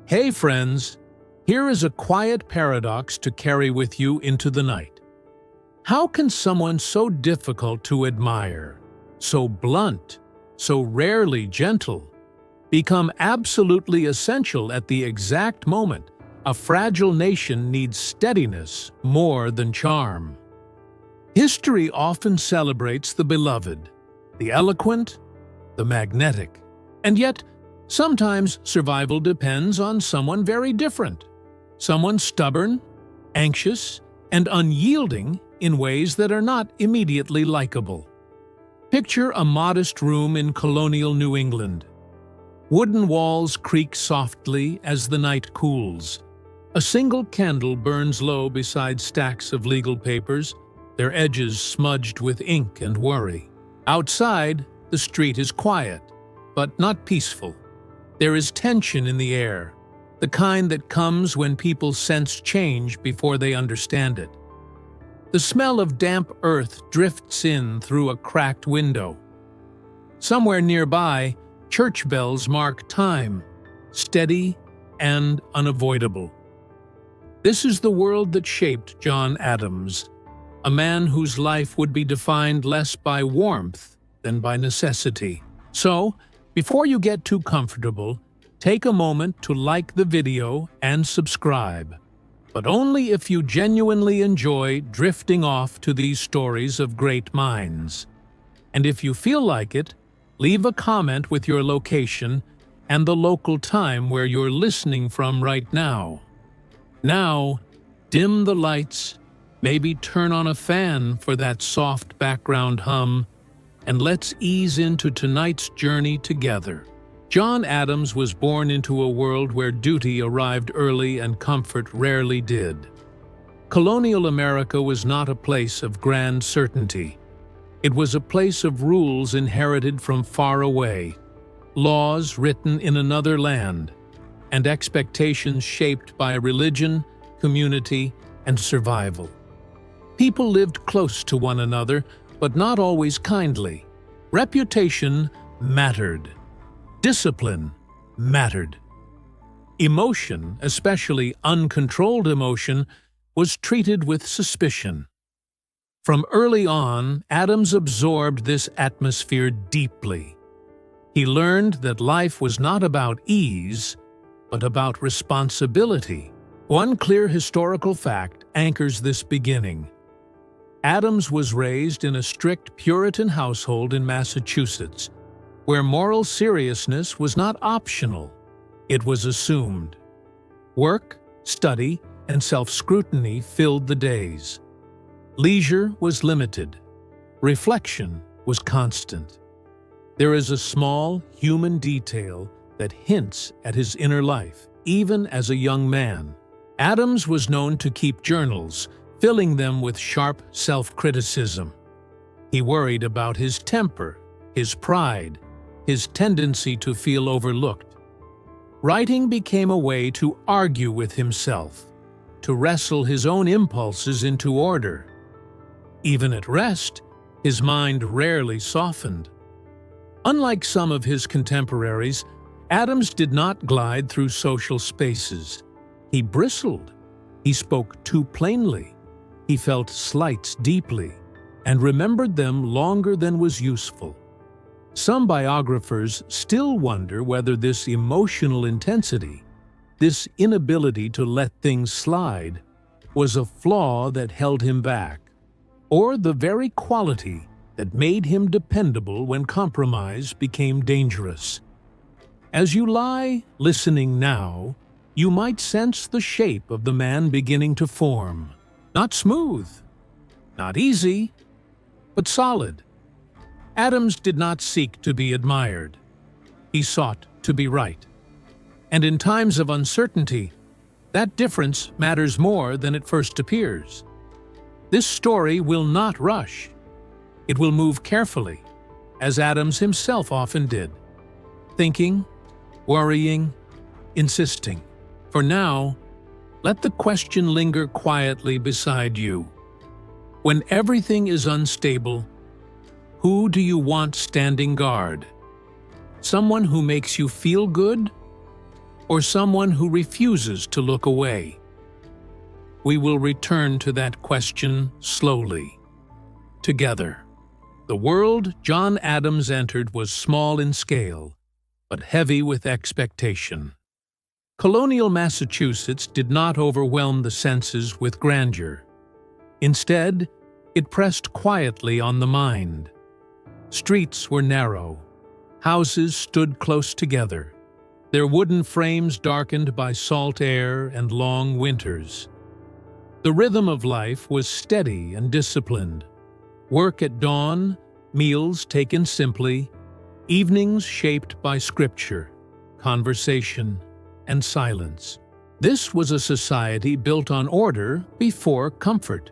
Hey friends, here is a quiet paradox to carry with you into the night. How can someone so difficult to admire, so blunt, so rarely gentle, become absolutely essential at the exact moment a fragile nation needs steadiness more than charm? History often celebrates the beloved, the eloquent, the magnetic, and yet sometimes survival depends on someone very different, someone stubborn, anxious, and unyielding in ways that are not immediately likable. Picture a modest room in colonial New England. Wooden walls creak softly as the night cools. A single candle burns low beside stacks of legal papers, their edges smudged with ink and worry. Outside, the street is quiet, but not peaceful. There is tension in the air, the kind that comes when people sense change before they understand it. The smell of damp earth drifts in through a cracked window. Somewhere nearby, church bells mark time, steady and unavoidable. This is the world that shaped John Adams, a man whose life would be defined less by warmth than by necessity. So, before you get too comfortable, take a moment to like the video and subscribe, but only if you genuinely enjoy drifting off to these stories of great minds. And if you feel like it, leave a comment with your location and the local time where you're listening from right now. Now, dim the lights, maybe turn on a fan for that soft background hum, and let's ease into tonight's journey together. John Adams was born into a world where duty arrived early and comfort rarely did. Colonial America was not a place of grand certainty. It was a place of rules inherited from far away, laws written in another land, and expectations shaped by religion, community, and survival. People lived close to one another, but not always kindly. Reputation mattered. Discipline mattered. Emotion, especially uncontrolled emotion, was treated with suspicion. From early on, Adams absorbed this atmosphere deeply. He learned that life was not about ease, but about responsibility. One clear historical fact anchors this beginning. Adams was raised in a strict Puritan household in Massachusetts, where moral seriousness was not optional, it was assumed. Work, study, and self-scrutiny filled the days. Leisure was limited. Reflection was constant. There is a small human detail that hints at his inner life, even as a young man. Adams was known to keep journals, filling them with sharp self-criticism. He worried about his temper, his pride, his tendency to feel overlooked. Writing became a way to argue with himself, to wrestle his own impulses into order. Even at rest, his mind rarely softened. Unlike some of his contemporaries, Adams did not glide through social spaces. He bristled. He spoke too plainly. He felt slights deeply and remembered them longer than was useful. Some biographers still wonder whether this emotional intensity, this inability to let things slide, was a flaw that held him back, or the very quality that made him dependable when compromise became dangerous. As you lie listening now, you might sense the shape of the man beginning to form. Not smooth, not easy, but solid. Adams did not seek to be admired. He sought to be right. And in times of uncertainty, that difference matters more than it first appears. This story will not rush. It will move carefully, as Adams himself often did, thinking, worrying, insisting. For now, let the question linger quietly beside you. When everything is unstable, who do you want standing guard? Someone who makes you feel good? or someone who refuses to look away? We will return to that question slowly, together. The world John Adams entered was small in scale, but heavy with expectation. Colonial Massachusetts did not overwhelm the senses with grandeur. Instead, it pressed quietly on the mind. Streets were narrow. Houses stood close together, their wooden frames darkened by salt air and long winters. The rhythm of life was steady and disciplined. Work at dawn, meals taken simply, evenings shaped by scripture, conversation, and silence. This was a society built on order before comfort.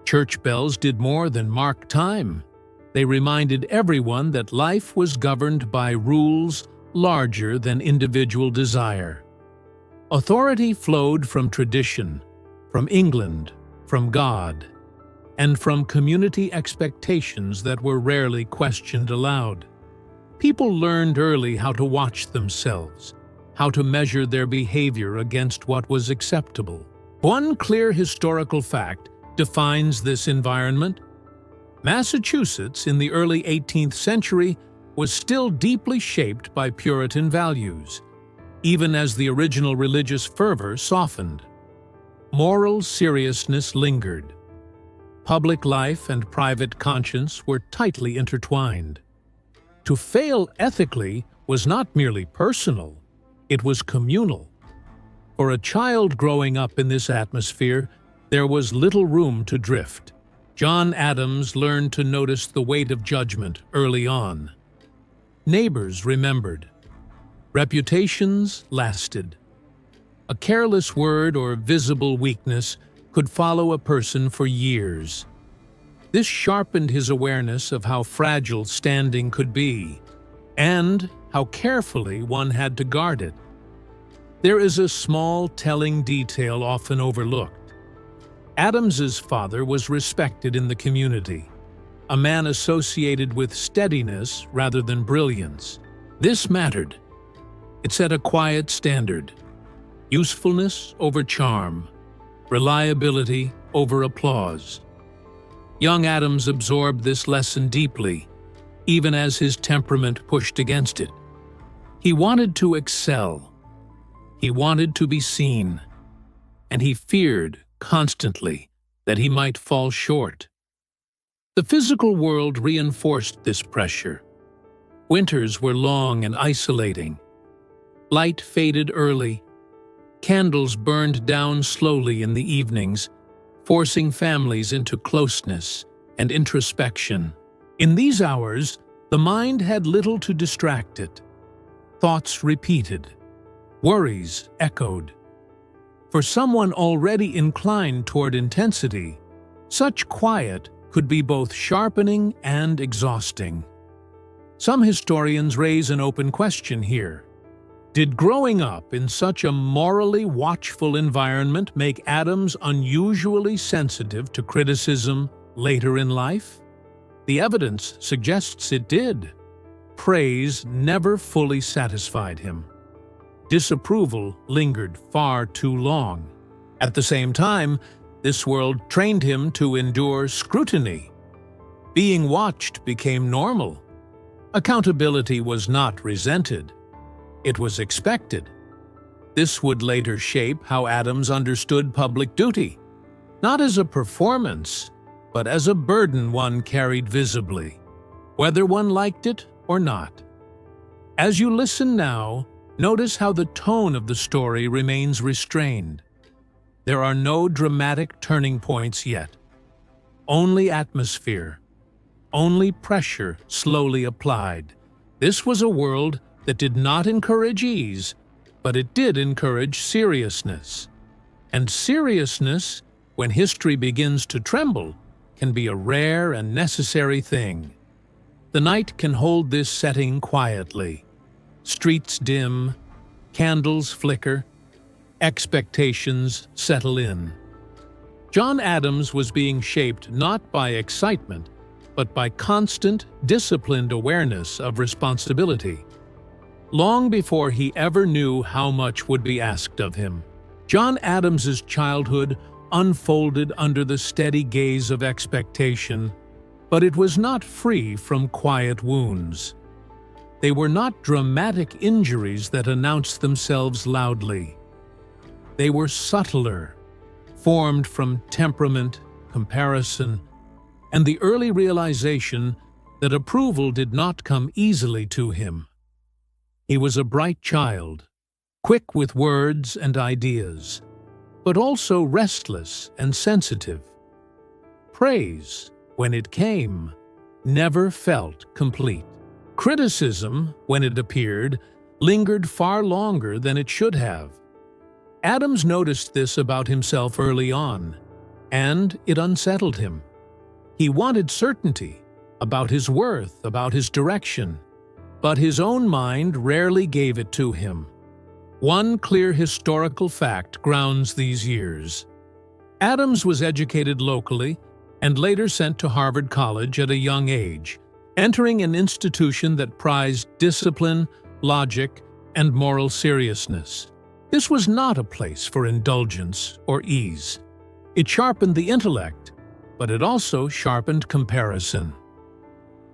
Church bells did more than mark time. They reminded everyone that life was governed by rules larger than individual desire. Authority flowed from tradition, from England, from God, and from community expectations that were rarely questioned aloud. People learned early how to watch themselves, how to measure their behavior against what was acceptable. One clear historical fact defines this environment. Massachusetts in the early 18th century was still deeply shaped by Puritan values, even as the original religious fervor softened. Moral seriousness lingered. Public life and private conscience were tightly intertwined. To fail ethically was not merely personal, it was communal. For a child growing up in this atmosphere, there was little room to drift. John Adams learned to notice the weight of judgment early on. Neighbors remembered. Reputations lasted. A careless word or visible weakness could follow a person for years. This sharpened his awareness of how fragile standing could be, and how carefully one had to guard it. There is a small, telling detail often overlooked. Adams's father was respected in the community, a man associated with steadiness rather than brilliance. This mattered. It set a quiet standard: usefulness over charm, reliability over applause. Young Adams absorbed this lesson deeply, even as his temperament pushed against it. He wanted to excel. He wanted to be seen, and he feared constantly that he might fall short. The physical world reinforced this pressure. Winters were long and isolating. Light faded early. Candles burned down slowly in the evenings, forcing families into closeness and introspection. In these hours, the mind had little to distract it. Thoughts repeated. Worries echoed. For someone already inclined toward intensity, such quiet could be both sharpening and exhausting. Some historians raise an open question here. Did growing up in such a morally watchful environment make Adams unusually sensitive to criticism later in life? The evidence suggests it did. Praise never fully satisfied him. Disapproval lingered far too long. At the same time, this world trained him to endure scrutiny. Being watched became normal. Accountability was not resented. It was expected. This would later shape how Adams understood public duty, not as a performance, but as a burden one carried visibly, whether one liked it or not. As you listen now, notice how the tone of the story remains restrained. There are no dramatic turning points yet. Only atmosphere, only pressure slowly applied. This was a world that did not encourage ease, but it did encourage seriousness. And seriousness, when history begins to tremble, can be a rare and necessary thing. The night can hold this setting quietly. Streets dim, candles flicker, expectations settle in. John Adams was being shaped not by excitement, but by constant, disciplined awareness of responsibility. long before he ever knew how much would be asked of him. John Adams's childhood unfolded under the steady gaze of expectation, but it was not free from quiet wounds. They were not dramatic injuries that announced themselves loudly. They were subtler, formed from temperament, comparison, and the early realization that approval did not come easily to him. He was a bright child, quick with words and ideas, but also restless and sensitive. Praise, when it came, never felt complete. Criticism, when it appeared, lingered far longer than it should have. Adams noticed this about himself early on, and it unsettled him. He wanted certainty about his worth, about his direction, but his own mind rarely gave it to him. One clear historical fact grounds these years. Adams was educated locally and later sent to Harvard College at a young age, entering an institution that prized discipline, logic, and moral seriousness. This was not a place for indulgence or ease. It sharpened the intellect, but it also sharpened comparison.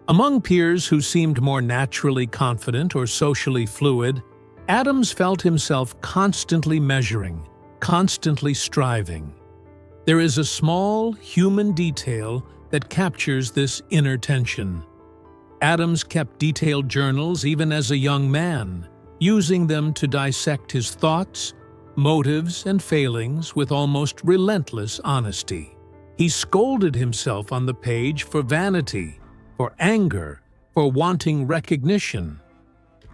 Among peers who seemed more naturally confident or socially fluid, Adams felt himself constantly measuring, constantly striving. There is a small, human detail that captures this inner tension. Adams kept detailed journals even as a young man, using them to dissect his thoughts, motives, and failings with almost relentless honesty. He scolded himself on the page for vanity, for anger, for wanting recognition.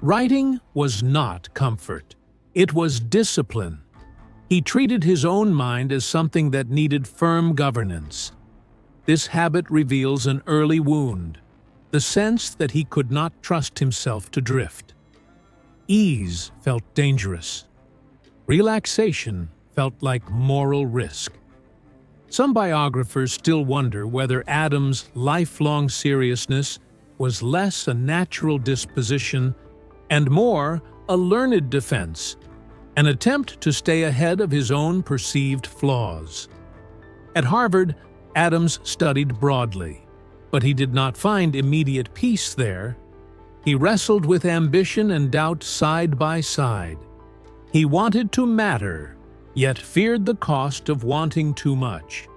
Writing was not comfort. It was discipline. He treated his own mind as something that needed firm governance. This habit reveals an early wound, the sense that he could not trust himself to drift. Ease felt dangerous. Relaxation felt like moral risk. Some biographers still wonder whether Adams' lifelong seriousness was less a natural disposition and more a learned defense, an attempt to stay ahead of his own perceived flaws. At Harvard, Adams studied broadly, but he did not find immediate peace there. He wrestled with ambition and doubt side by side. He wanted to matter, yet feared the cost of wanting too much.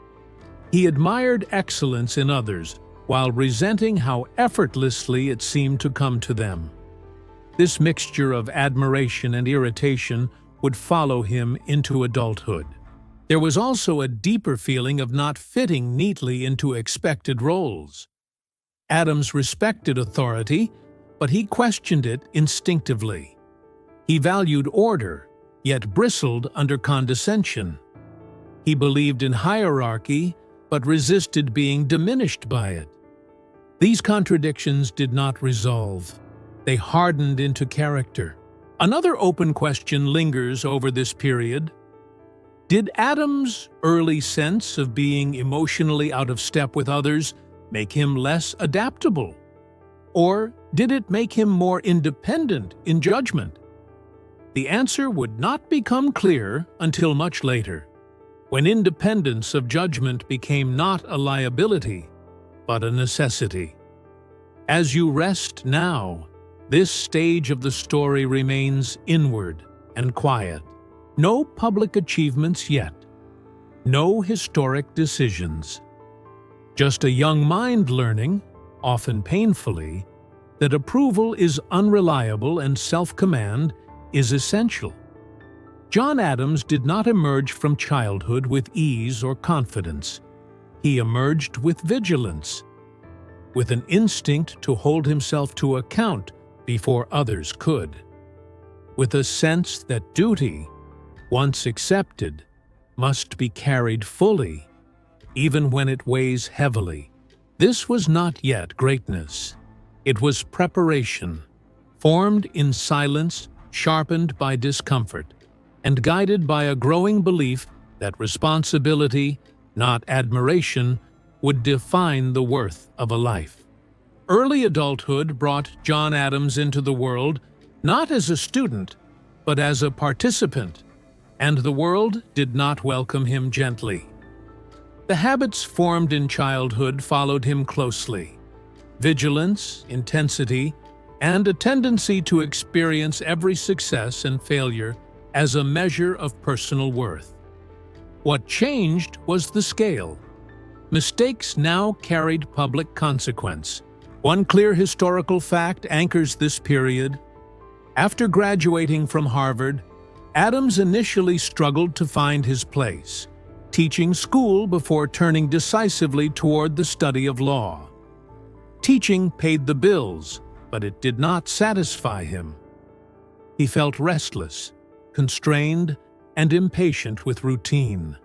He admired excellence in others, while resenting how effortlessly it seemed to come to them. This mixture of admiration and irritation would follow him into adulthood. There was also a deeper feeling of not fitting neatly into expected roles. Adams respected authority, but he questioned it instinctively. He valued order, yet bristled under condescension. He believed in hierarchy, but resisted being diminished by it. These contradictions did not resolve. They hardened into character. Another open question lingers over this period. Did Adams' early sense of being emotionally out of step with others make him less adaptable? Or did it make him more independent in judgment? The answer would not become clear until much later, when independence of judgment became not a liability, but a necessity. As you rest now, this stage of the story remains inward and quiet. No public achievements yet. No historic decisions. Just a young mind learning, often painfully, that approval is unreliable and self-command is essential. John Adams did not emerge from childhood with ease or confidence. He emerged with vigilance, with an instinct to hold himself to account before others could, with a sense that duty, once accepted, must be carried fully, even when it weighs heavily. This was not yet greatness. It was preparation, formed in silence, sharpened by discomfort, and guided by a growing belief that responsibility, not admiration, would define the worth of a life. Early adulthood brought John Adams into the world not as a student, but as a participant, and the world did not welcome him gently. The habits formed in childhood followed him closely: vigilance, intensity, and a tendency to experience every success and failure as a measure of personal worth. What changed was the scale. Mistakes now carried public consequence. One clear historical fact anchors this period. After graduating from Harvard, Adams initially struggled to find his place, teaching school before turning decisively toward the study of law. Teaching paid the bills, but it did not satisfy him. He felt restless, constrained, and impatient with routine.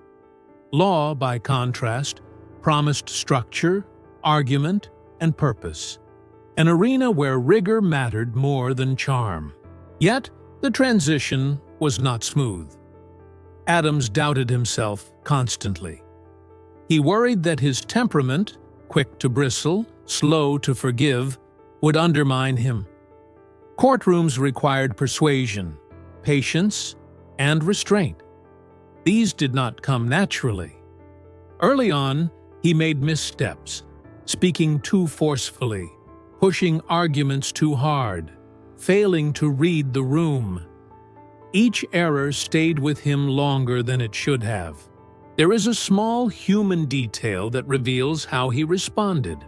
Law, by contrast, promised structure, argument, and purpose, an arena where rigor mattered more than charm. Yet, the transition was not smooth. Adams doubted himself constantly. He worried that his temperament, quick to bristle, slow to forgive, would undermine him. Courtrooms required persuasion, patience, and restraint. These did not come naturally. Early on, he made missteps, speaking too forcefully, pushing arguments too hard, failing to read the room. Each error stayed with him longer than it should have. There is a small human detail that reveals how he responded.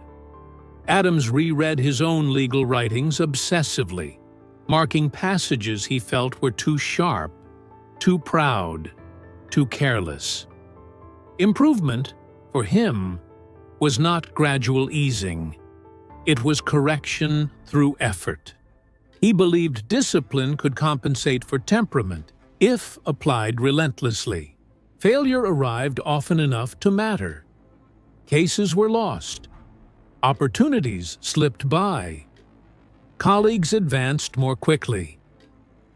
Adams reread his own legal writings obsessively, marking passages he felt were too sharp, too proud, too careless. Improvement, for him, was not gradual easing. It was correction through effort. He believed discipline could compensate for temperament if applied relentlessly. Failure arrived often enough to matter. Cases were lost. Opportunities slipped by. Colleagues advanced more quickly.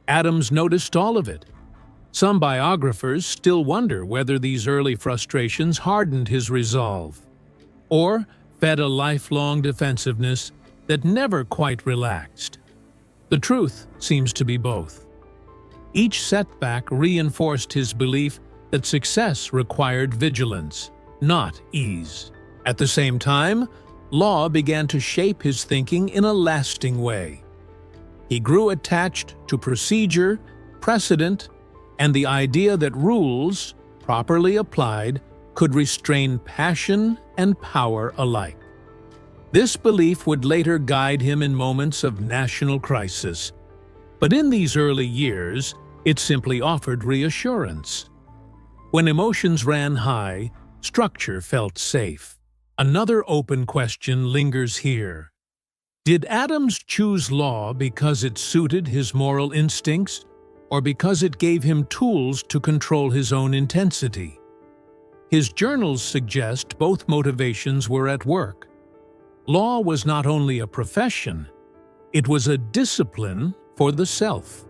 Adams noticed all of it. Some biographers still wonder whether these early frustrations hardened his resolve, or fed a lifelong defensiveness that never quite relaxed. The truth seems to be both. Each setback reinforced his belief that success required vigilance, not ease. At the same time, law began to shape his thinking in a lasting way. He grew attached to procedure, precedent, and the idea that rules, properly applied, could restrain passion and power alike. This belief would later guide him in moments of national crisis, but in these early years, it simply offered reassurance. When emotions ran high, structure felt safe. Another open question lingers here. Did Adams choose law because it suited his moral instincts, or because it gave him tools to control his own intensity? His journals suggest both motivations were at work. Law was not only a profession, it was a discipline for the self.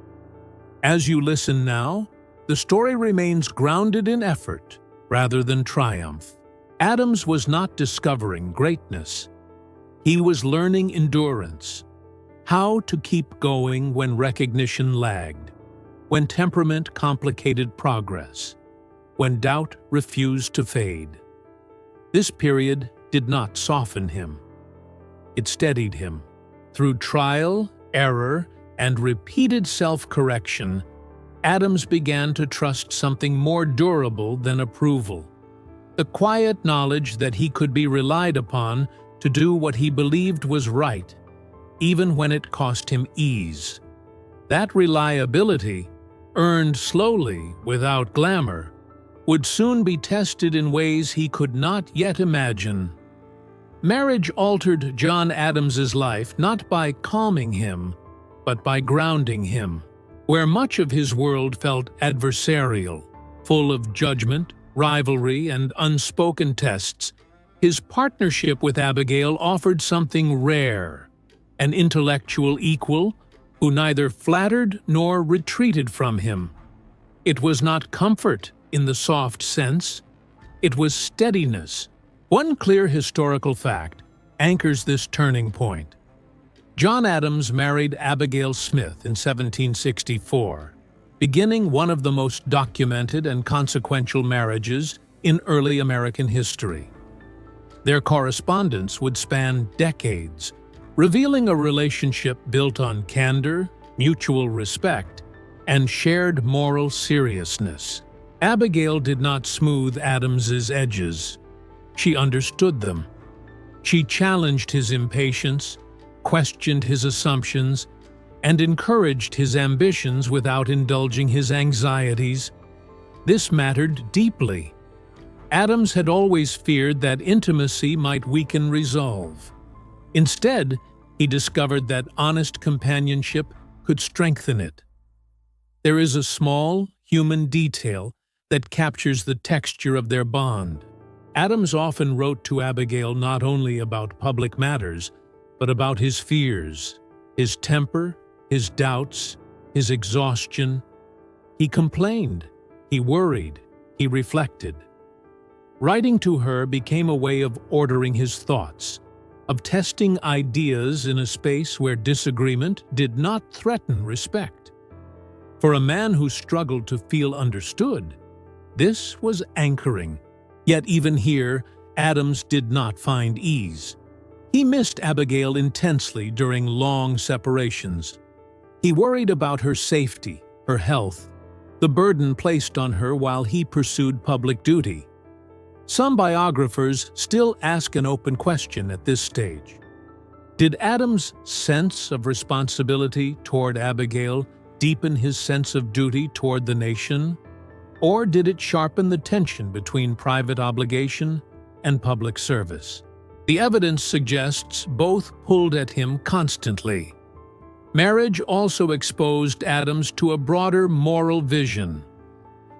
As you listen now, the story remains grounded in effort rather than triumph. Adams was not discovering greatness. He was learning endurance, how to keep going when recognition lagged, when temperament complicated progress, when doubt refused to fade. This period did not soften him. It steadied him. Through trial, error, and repeated self-correction, Adams began to trust something more durable than approval: the quiet knowledge that he could be relied upon to do what he believed was right, even when it cost him ease. That reliability, earned slowly without glamour, would soon be tested in ways he could not yet imagine. Marriage altered John Adams's life not by calming him, but by grounding him. Where much of his world felt adversarial, full of judgment, rivalry, and unspoken tests, his partnership with Abigail offered something rare: an intellectual equal who neither flattered nor retreated from him. It was not comfort in the soft sense, it was steadiness. One clear historical fact anchors this turning point. John Adams married Abigail Smith in 1764, beginning one of the most documented and consequential marriages in early American history. Their correspondence would span decades, revealing a relationship built on candor, mutual respect, and shared moral seriousness. Abigail did not smooth Adams's edges. She understood them. She challenged his impatience, questioned his assumptions, and encouraged his ambitions without indulging his anxieties. This mattered deeply. Adams had always feared that intimacy might weaken resolve. Instead, he discovered that honest companionship could strengthen it. There is a small, human detail that captures the texture of their bond. Adams often wrote to Abigail not only about public matters, but about his fears, his temper, his doubts, his exhaustion. He complained, he worried, he reflected. Writing to her became a way of ordering his thoughts, of testing ideas in a space where disagreement did not threaten respect. For a man who struggled to feel understood, this was anchoring. Yet even here, Adams did not find ease. He missed Abigail intensely during long separations. He worried about her safety, her health, the burden placed on her while he pursued public duty. Some biographers still ask an open question at this stage. Did Adams' sense of responsibility toward Abigail deepen his sense of duty toward the nation? Or did it sharpen the tension between private obligation and public service? The evidence suggests both pulled at him constantly. Marriage also exposed Adams to a broader moral vision.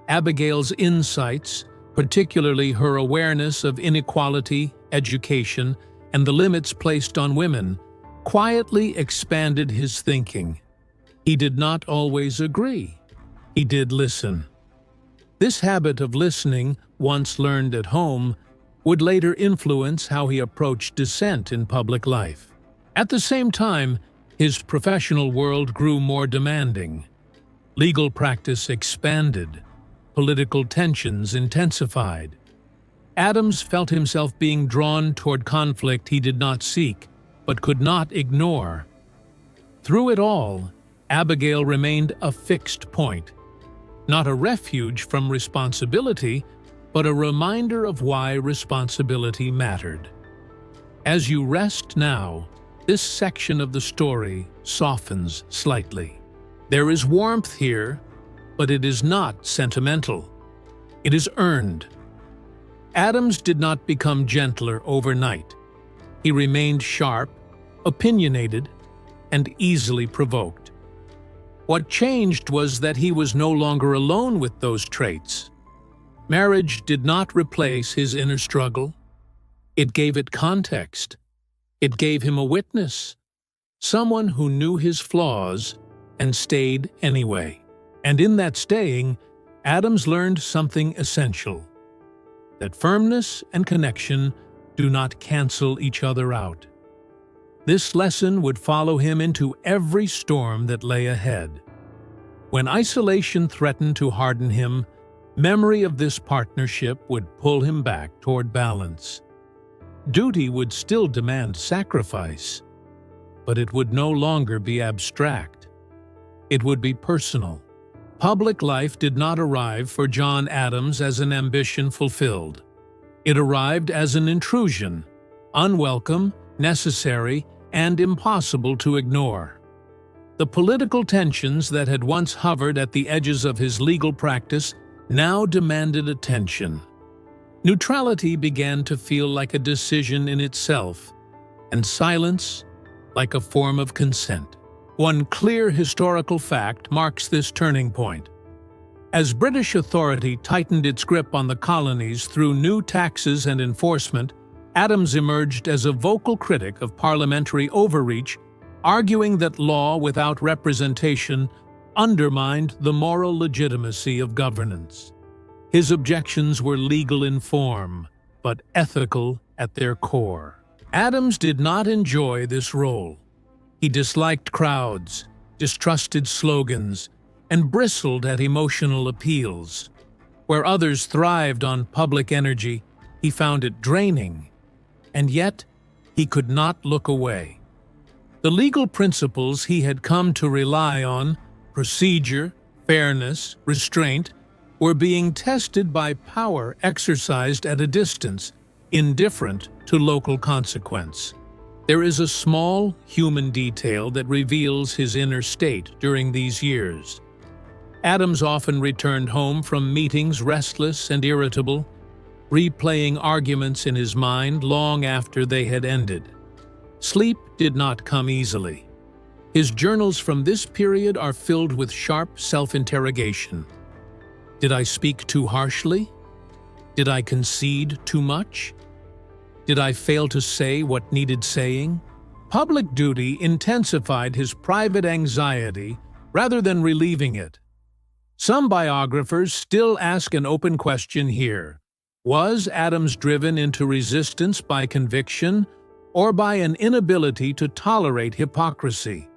Abigail's insights, particularly her awareness of inequality, education, and the limits placed on women, quietly expanded his thinking. He did not always agree. He did listen. This habit of listening, once learned at home, would later influence how he approached dissent in public life. At the same time, his professional world grew more demanding. Legal practice expanded. Political tensions intensified. Adams felt himself being drawn toward conflict he did not seek, but could not ignore. Through it all, Abigail remained a fixed point. Not a refuge from responsibility, but a reminder of why responsibility mattered. As you rest now, this section of the story softens slightly. There is warmth here, but it is not sentimental. It is earned. Adams did not become gentler overnight. He remained sharp, opinionated, and easily provoked. What changed was that he was no longer alone with those traits. Marriage did not replace his inner struggle. It gave it context. It gave him a witness, someone who knew his flaws and stayed anyway. And in that staying, Adams learned something essential: that firmness and connection do not cancel each other out. This lesson would follow him into every storm that lay ahead. When isolation threatened to harden him, memory of this partnership would pull him back toward balance. Duty would still demand sacrifice, but it would no longer be abstract. It would be personal. Public life did not arrive for John Adams as an ambition fulfilled. It arrived as an intrusion, unwelcome, necessary, and impossible to ignore. The political tensions that had once hovered at the edges of his legal practice now demanded attention. Neutrality began to feel like a decision in itself, and silence like a form of consent. One clear historical fact marks this turning point. As British authority tightened its grip on the colonies through new taxes and enforcement, Adams emerged as a vocal critic of parliamentary overreach, arguing that law without representation undermined the moral legitimacy of governance. His objections were legal in form, but ethical at their core. Adams did not enjoy this role. He disliked crowds, distrusted slogans, and bristled at emotional appeals. Where others thrived on public energy, he found it draining, and yet he could not look away. The legal principles he had come to rely on, procedure, fairness, restraint, were being tested by power exercised at a distance, indifferent to local consequence. There is a small human detail that reveals his inner state during these years. Adams often returned home from meetings restless and irritable, replaying arguments in his mind long after they had ended. Sleep did not come easily. His journals from this period are filled with sharp self-interrogation. Did I speak too harshly? Did I concede too much? Did I fail to say what needed saying? Public duty intensified his private anxiety rather than relieving it. Some biographers still ask an open question here. Was Adams driven into resistance by conviction or by an inability to tolerate hypocrisy?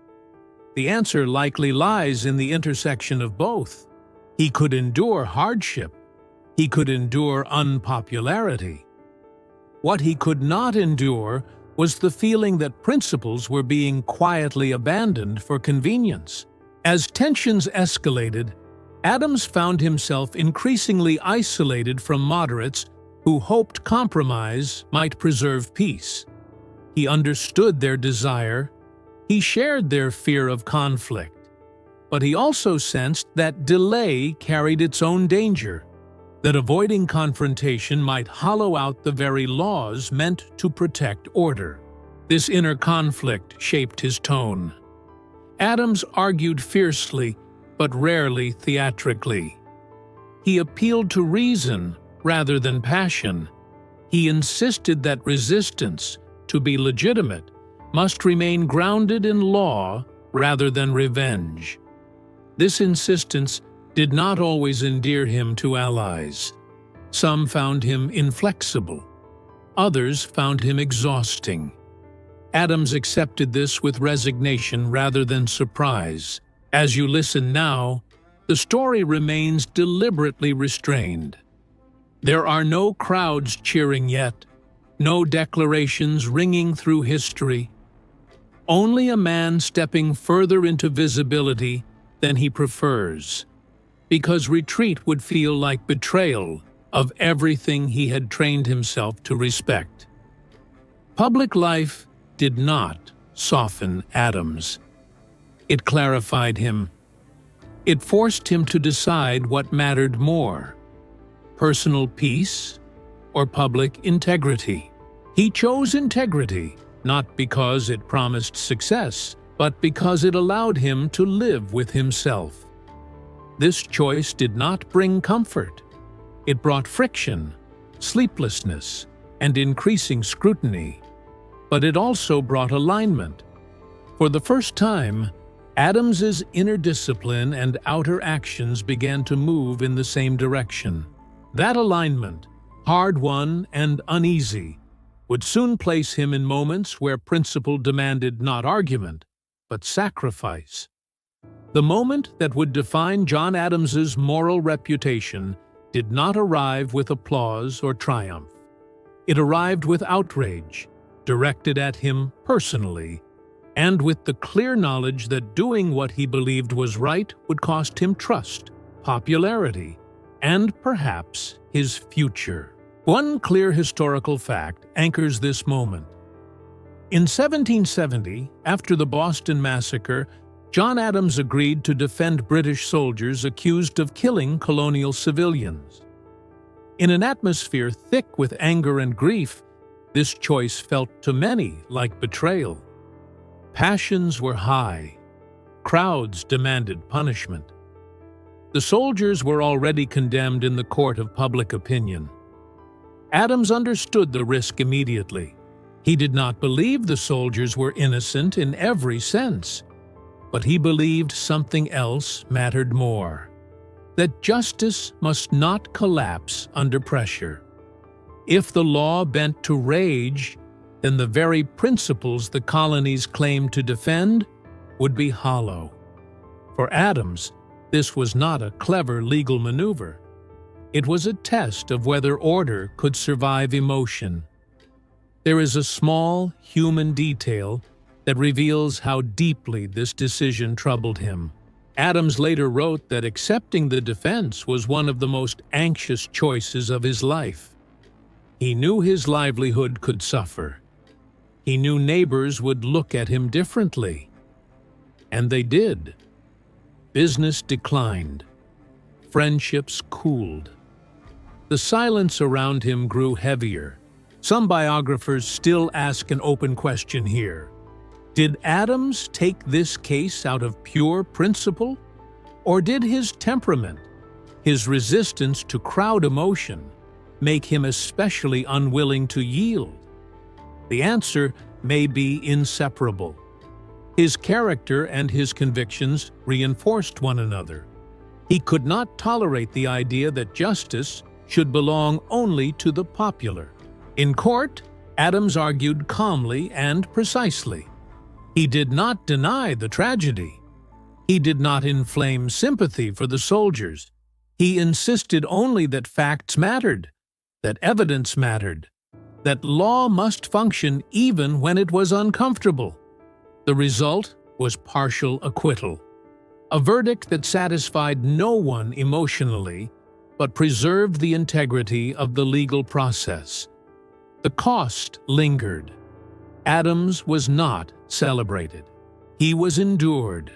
The answer likely lies in the intersection of both. He could endure hardship. He could endure unpopularity. What he could not endure was the feeling that principles were being quietly abandoned for convenience. As tensions escalated, Adams found himself increasingly isolated from moderates who hoped compromise might preserve peace. He understood their desire, he shared their fear of conflict, but he also sensed that delay carried its own danger, that avoiding confrontation might hollow out the very laws meant to protect order. This inner conflict shaped his tone. Adams argued fiercely, but rarely theatrically. He appealed to reason rather than passion. He insisted that resistance, to be legitimate, must remain grounded in law rather than revenge. This insistence did not always endear him to allies. Some found him inflexible. Others found him exhausting. Adams accepted this with resignation rather than surprise. As you listen now, the story remains deliberately restrained. There are no crowds cheering yet, no declarations ringing through history. Only a man stepping further into visibility than he prefers, because retreat would feel like betrayal of everything he had trained himself to respect. Public life did not soften Adams. It clarified him. It forced him to decide what mattered more: personal peace or public integrity. He chose integrity, not because it promised success, but because it allowed him to live with himself. This choice did not bring comfort. It brought friction, sleeplessness, and increasing scrutiny. But it also brought alignment. For the first time, Adams's inner discipline and outer actions began to move in the same direction. That alignment, hard-won and uneasy, would soon place him in moments where principle demanded not argument, but sacrifice. The moment that would define John Adams's moral reputation did not arrive with applause or triumph. It arrived with outrage, directed at him personally, and with the clear knowledge that doing what he believed was right would cost him trust, popularity, and perhaps his future. One clear historical fact anchors this moment. In 1770, after the Boston Massacre, John Adams agreed to defend British soldiers accused of killing colonial civilians. In an atmosphere thick with anger and grief, this choice felt to many like betrayal. Passions were high. Crowds demanded punishment. The soldiers were already condemned in the court of public opinion. Adams understood the risk immediately. He did not believe the soldiers were innocent in every sense, but he believed something else mattered more: that justice must not collapse under pressure. If the law bent to rage, then the very principles the colonies claimed to defend would be hollow. For Adams, this was not a clever legal maneuver. It was a test of whether order could survive emotion. There is a small human detail that reveals how deeply this decision troubled him. Adams later wrote that accepting the defense was one of the most anxious choices of his life. He knew his livelihood could suffer. He knew neighbors would look at him differently. And they did. Business declined. Friendships cooled. The silence around him grew heavier. Some biographers still ask an open question here. Did Adams take this case out of pure principle? Or did his temperament, his resistance to crowd emotion, make him especially unwilling to yield? The answer may be inseparable. His character and his convictions reinforced one another. He could not tolerate the idea that justice should belong only to the popular. In court, Adams argued calmly and precisely. He did not deny the tragedy. He did not inflame sympathy for the soldiers. He insisted only that facts mattered, that evidence mattered, that law must function even when it was uncomfortable. The result was partial acquittal, a verdict that satisfied no one emotionally, but preserved the integrity of the legal process. The cost lingered. Adams was not celebrated. He was endured.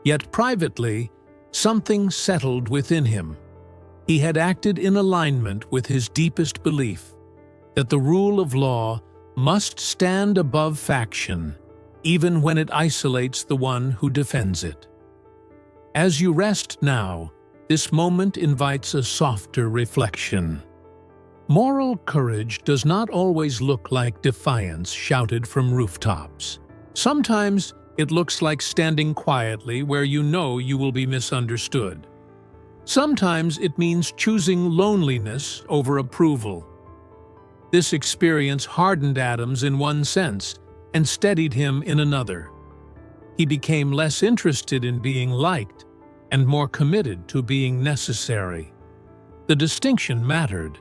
Yet privately, something settled within him. He had acted in alignment with his deepest belief that the rule of law must stand above faction, even when it isolates the one who defends it. As you rest now, this moment invites a softer reflection. Moral courage does not always look like defiance shouted from rooftops. Sometimes it looks like standing quietly where you know you will be misunderstood. Sometimes it means choosing loneliness over approval. This experience hardened Adams in one sense and steadied him in another. He became less interested in being liked and more committed to being necessary. The distinction mattered.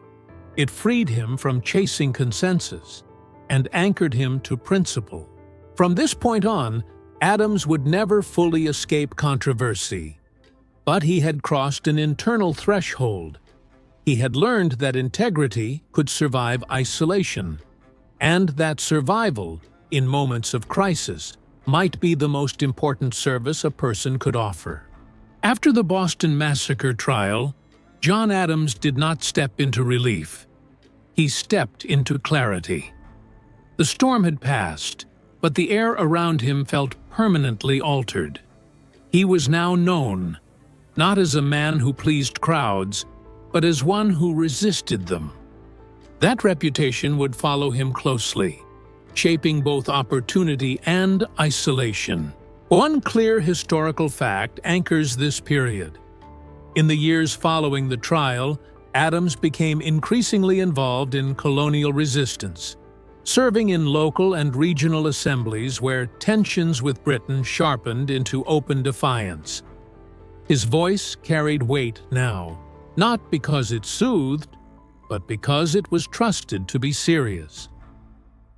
It freed him from chasing consensus and anchored him to principle. From this point on, Adams would never fully escape controversy. But he had crossed an internal threshold. He had learned that integrity could survive isolation, and that survival, in moments of crisis, might be the most important service a person could offer. After the Boston Massacre trial, John Adams did not step into relief. He stepped into clarity. The storm had passed, but the air around him felt permanently altered. He was now known, not as a man who pleased crowds, but as one who resisted them. That reputation would follow him closely, shaping both opportunity and isolation. One clear historical fact anchors this period. In the years following the trial, Adams became increasingly involved in colonial resistance, serving in local and regional assemblies where tensions with Britain sharpened into open defiance. His voice carried weight now, not because it soothed, but because it was trusted to be serious.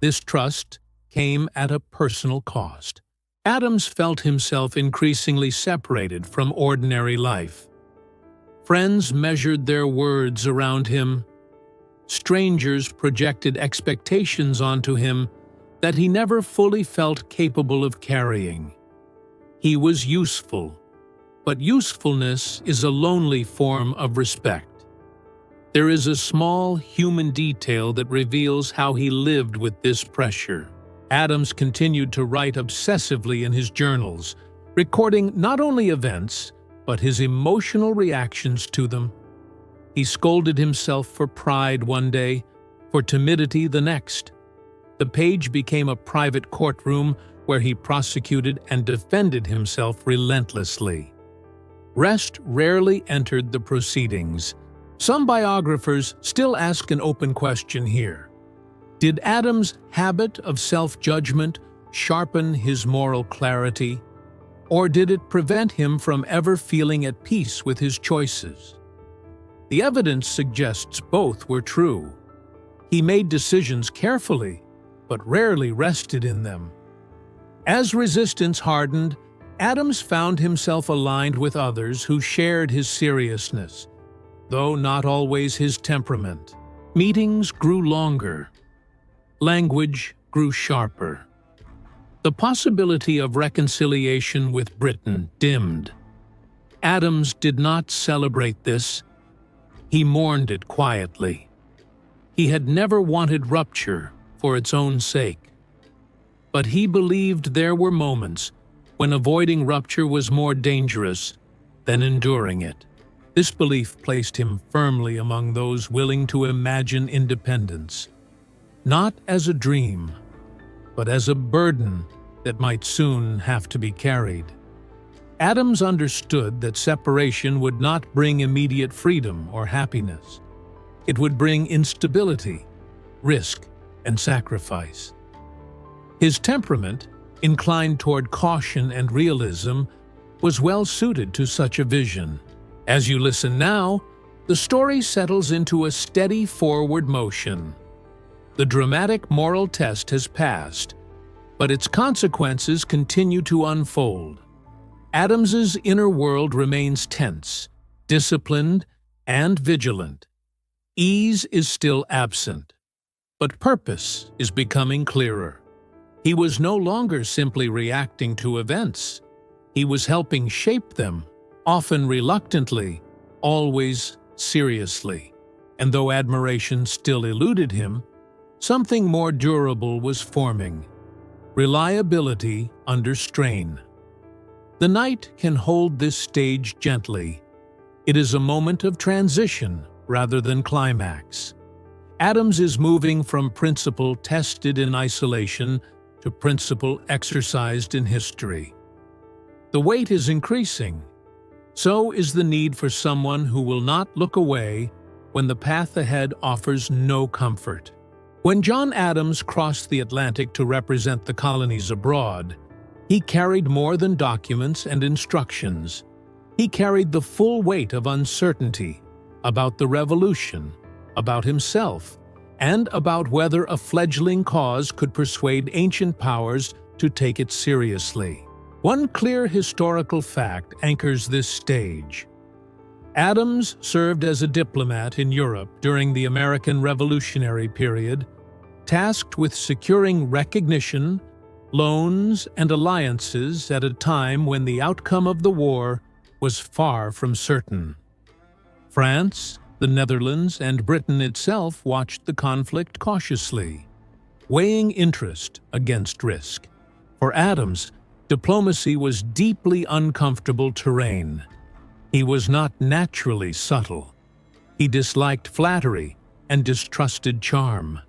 This trust came at a personal cost. Adams felt himself increasingly separated from ordinary life. Friends measured their words around him. Strangers projected expectations onto him that he never fully felt capable of carrying. He was useful, but usefulness is a lonely form of respect. There is a small human detail that reveals how he lived with this pressure. Adams continued to write obsessively in his journals, recording not only events, but his emotional reactions to them. He scolded himself for pride one day, for timidity the next. The page became a private courtroom where he prosecuted and defended himself relentlessly. Rest rarely entered the proceedings. Some biographers still ask an open question here. Did Adam's habit of self-judgment sharpen his moral clarity, or did it prevent him from ever feeling at peace with his choices? The evidence suggests both were true. He made decisions carefully, but rarely rested in them. As resistance hardened, Adams found himself aligned with others who shared his seriousness, though not always his temperament. Meetings grew longer. Language grew sharper. The possibility of reconciliation with Britain dimmed. Adams did not celebrate this. He mourned it quietly. He had never wanted rupture for its own sake. But he believed there were moments when avoiding rupture was more dangerous than enduring it. This belief placed him firmly among those willing to imagine independence, not as a dream, but as a burden that might soon have to be carried. Adams understood that separation would not bring immediate freedom or happiness. It would bring instability, risk, and sacrifice. His temperament, inclined toward caution and realism, was well suited to such a vision. As you listen now, the story settles into a steady forward motion. The dramatic moral test has passed, but its consequences continue to unfold. Adams's inner world remains tense, disciplined, and vigilant. Ease is still absent, but purpose is becoming clearer. He was no longer simply reacting to events. He was helping shape them, often reluctantly, always seriously. And though admiration still eluded him, something more durable was forming: reliability under strain. The night can hold this stage gently. It is a moment of transition rather than climax. Adams is moving from principle tested in isolation to principle exercised in history. The weight is increasing. So is the need for someone who will not look away when the path ahead offers no comfort. When John Adams crossed the Atlantic to represent the colonies abroad, he carried more than documents and instructions. He carried the full weight of uncertainty about the revolution, about himself, and about whether a fledgling cause could persuade ancient powers to take it seriously. One clear historical fact anchors this stage. Adams served as a diplomat in Europe during the American Revolutionary period, tasked with securing recognition, loans, and alliances at a time when the outcome of the war was far from certain. France, the Netherlands, and Britain itself watched the conflict cautiously, weighing interest against risk. For Adams, diplomacy was deeply uncomfortable terrain. He was not naturally subtle. He disliked flattery and distrusted charm.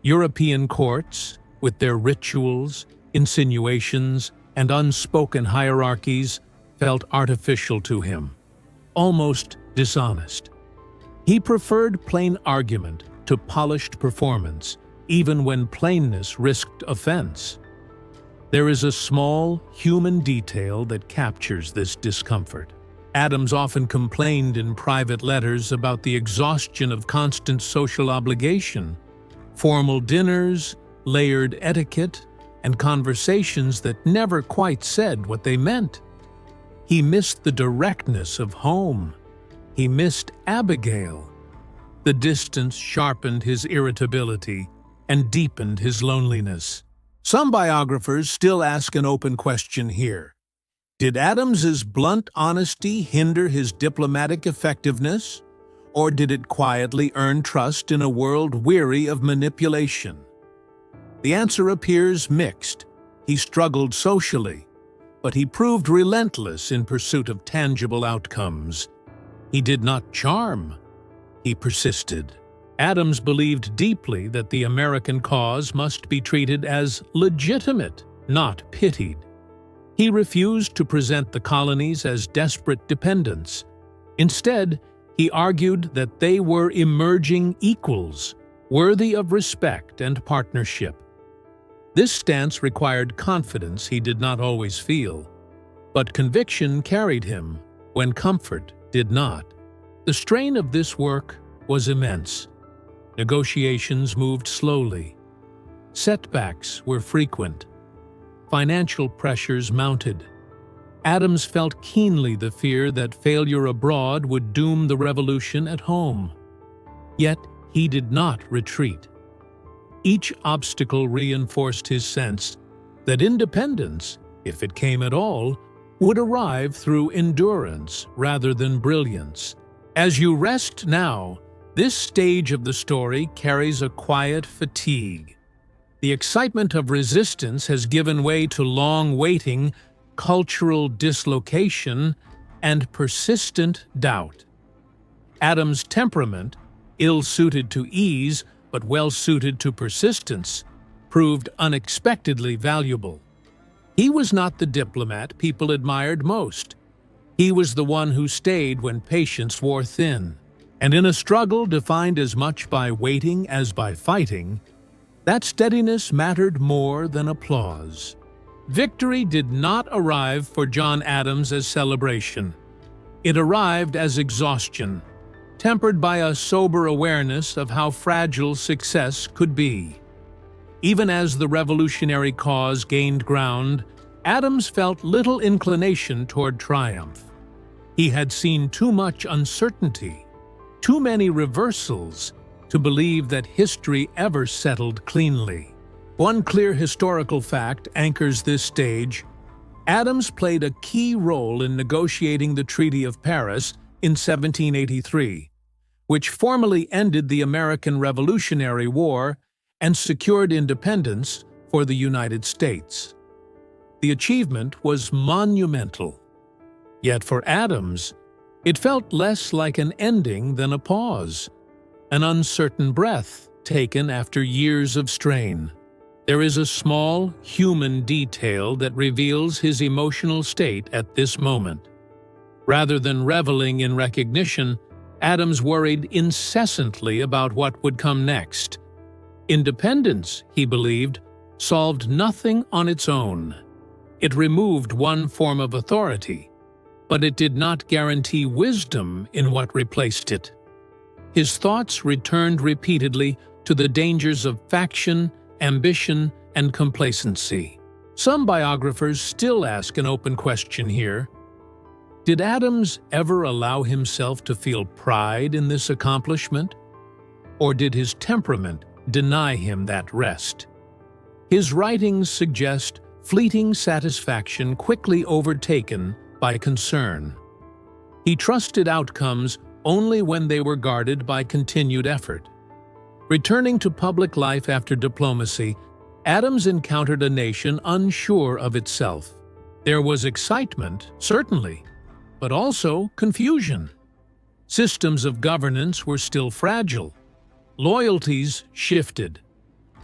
European courts, with their rituals, insinuations, and unspoken hierarchies, felt artificial to him, almost dishonest. He preferred plain argument to polished performance, even when plainness risked offense. There is a small, human detail that captures this discomfort. Adams often complained in private letters about the exhaustion of constant social obligation, formal dinners, layered etiquette, and conversations that never quite said what they meant. He missed the directness of home. He missed Abigail. The distance sharpened his irritability and deepened his loneliness. Some biographers still ask an open question here. Did Adams's blunt honesty hinder his diplomatic effectiveness, or did it quietly earn trust in a world weary of manipulation? The answer appears mixed. He struggled socially, but he proved relentless in pursuit of tangible outcomes. He did not charm. He persisted. Adams believed deeply that the American cause must be treated as legitimate, not pitied. He refused to present the colonies as desperate dependents. Instead, he argued that they were emerging equals, worthy of respect and partnership. This stance required confidence he did not always feel, but conviction carried him when comfort did not. The strain of this work was immense. Negotiations moved slowly. Setbacks were frequent. Financial pressures mounted. Adams felt keenly the fear that failure abroad would doom the revolution at home. Yet he did not retreat. Each obstacle reinforced his sense that independence, if it came at all, would arrive through endurance rather than brilliance. As you rest now, this stage of the story carries a quiet fatigue. The excitement of resistance has given way to long waiting, cultural dislocation, and persistent doubt. Adams' temperament, ill-suited to ease but well-suited to persistence, proved unexpectedly valuable. He was not the diplomat people admired most. He was the one who stayed when patience wore thin. And in a struggle defined as much by waiting as by fighting, that steadiness mattered more than applause. Victory did not arrive for John Adams as celebration. It arrived as exhaustion, tempered by a sober awareness of how fragile success could be. Even as the revolutionary cause gained ground, Adams felt little inclination toward triumph. He had seen too much uncertainty, too many reversals, to believe that history ever settled cleanly. One clear historical fact anchors this stage. Adams played a key role in negotiating the Treaty of Paris in 1783, which formally ended the American Revolutionary War and secured independence for the United States. The achievement was monumental. Yet for Adams, it felt less like an ending than a pause, an uncertain breath taken after years of strain. There is a small, human detail that reveals his emotional state at this moment. Rather than reveling in recognition, Adams worried incessantly about what would come next. Independence, he believed, solved nothing on its own. It removed one form of authority, but it did not guarantee wisdom in what replaced it. His thoughts returned repeatedly to the dangers of faction, ambition, and complacency. Some biographers still ask an open question here. Did Adams ever allow himself to feel pride in this accomplishment? Or did his temperament deny him that rest? His writings suggest fleeting satisfaction quickly overtaken by concern. He trusted outcomes only when they were guarded by continued effort. Returning to public life after diplomacy, Adams encountered a nation unsure of itself. There was excitement, certainly, but also confusion. Systems of governance were still fragile. Loyalties shifted.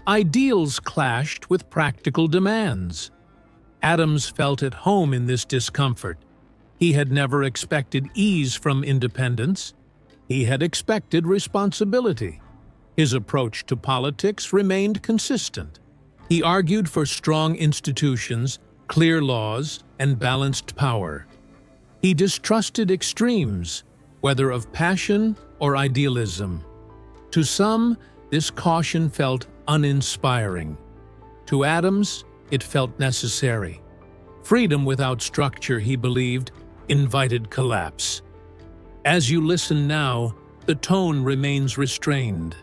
Ideals clashed with practical demands. Adams felt at home in this discomfort. He had never expected ease from independence. He had expected responsibility. His approach to politics remained consistent. He argued for strong institutions, clear laws, and balanced power. He distrusted extremes, whether of passion or idealism. To some, this caution felt uninspiring. To Adams, it felt necessary. Freedom without structure, he believed, invited collapse. As you listen now, the tone remains restrained.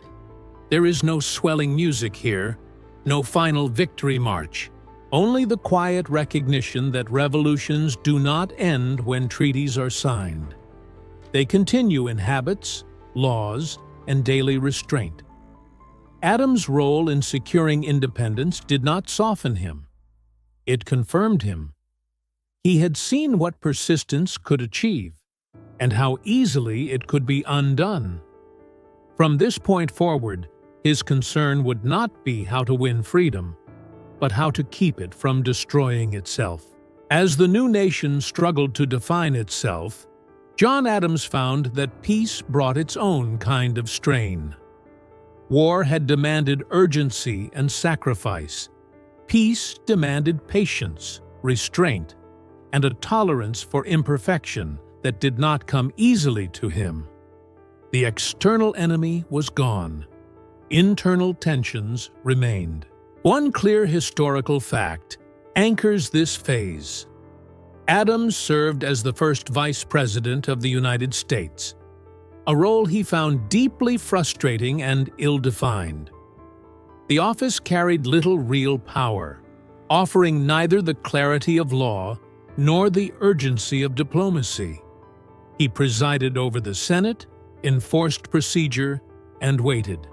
There is no swelling music here, no final victory march, only the quiet recognition that revolutions do not end when treaties are signed. They continue in habits, laws, and daily restraint. Adams' role in securing independence did not soften him. It confirmed him. He had seen what persistence could achieve, and how easily it could be undone. From this point forward, his concern would not be how to win freedom, but how to keep it from destroying itself. As the new nation struggled to define itself, John Adams found that peace brought its own kind of strain. War had demanded urgency and sacrifice. Peace demanded patience, restraint, and a tolerance for imperfection that did not come easily to him. The external enemy was gone. Internal tensions remained. One clear historical fact anchors this phase. Adams served as the first Vice President of the United States, a role he found deeply frustrating and ill-defined. The office carried little real power, offering neither the clarity of law nor the urgency of diplomacy. He presided over the Senate, enforced procedure, and waited.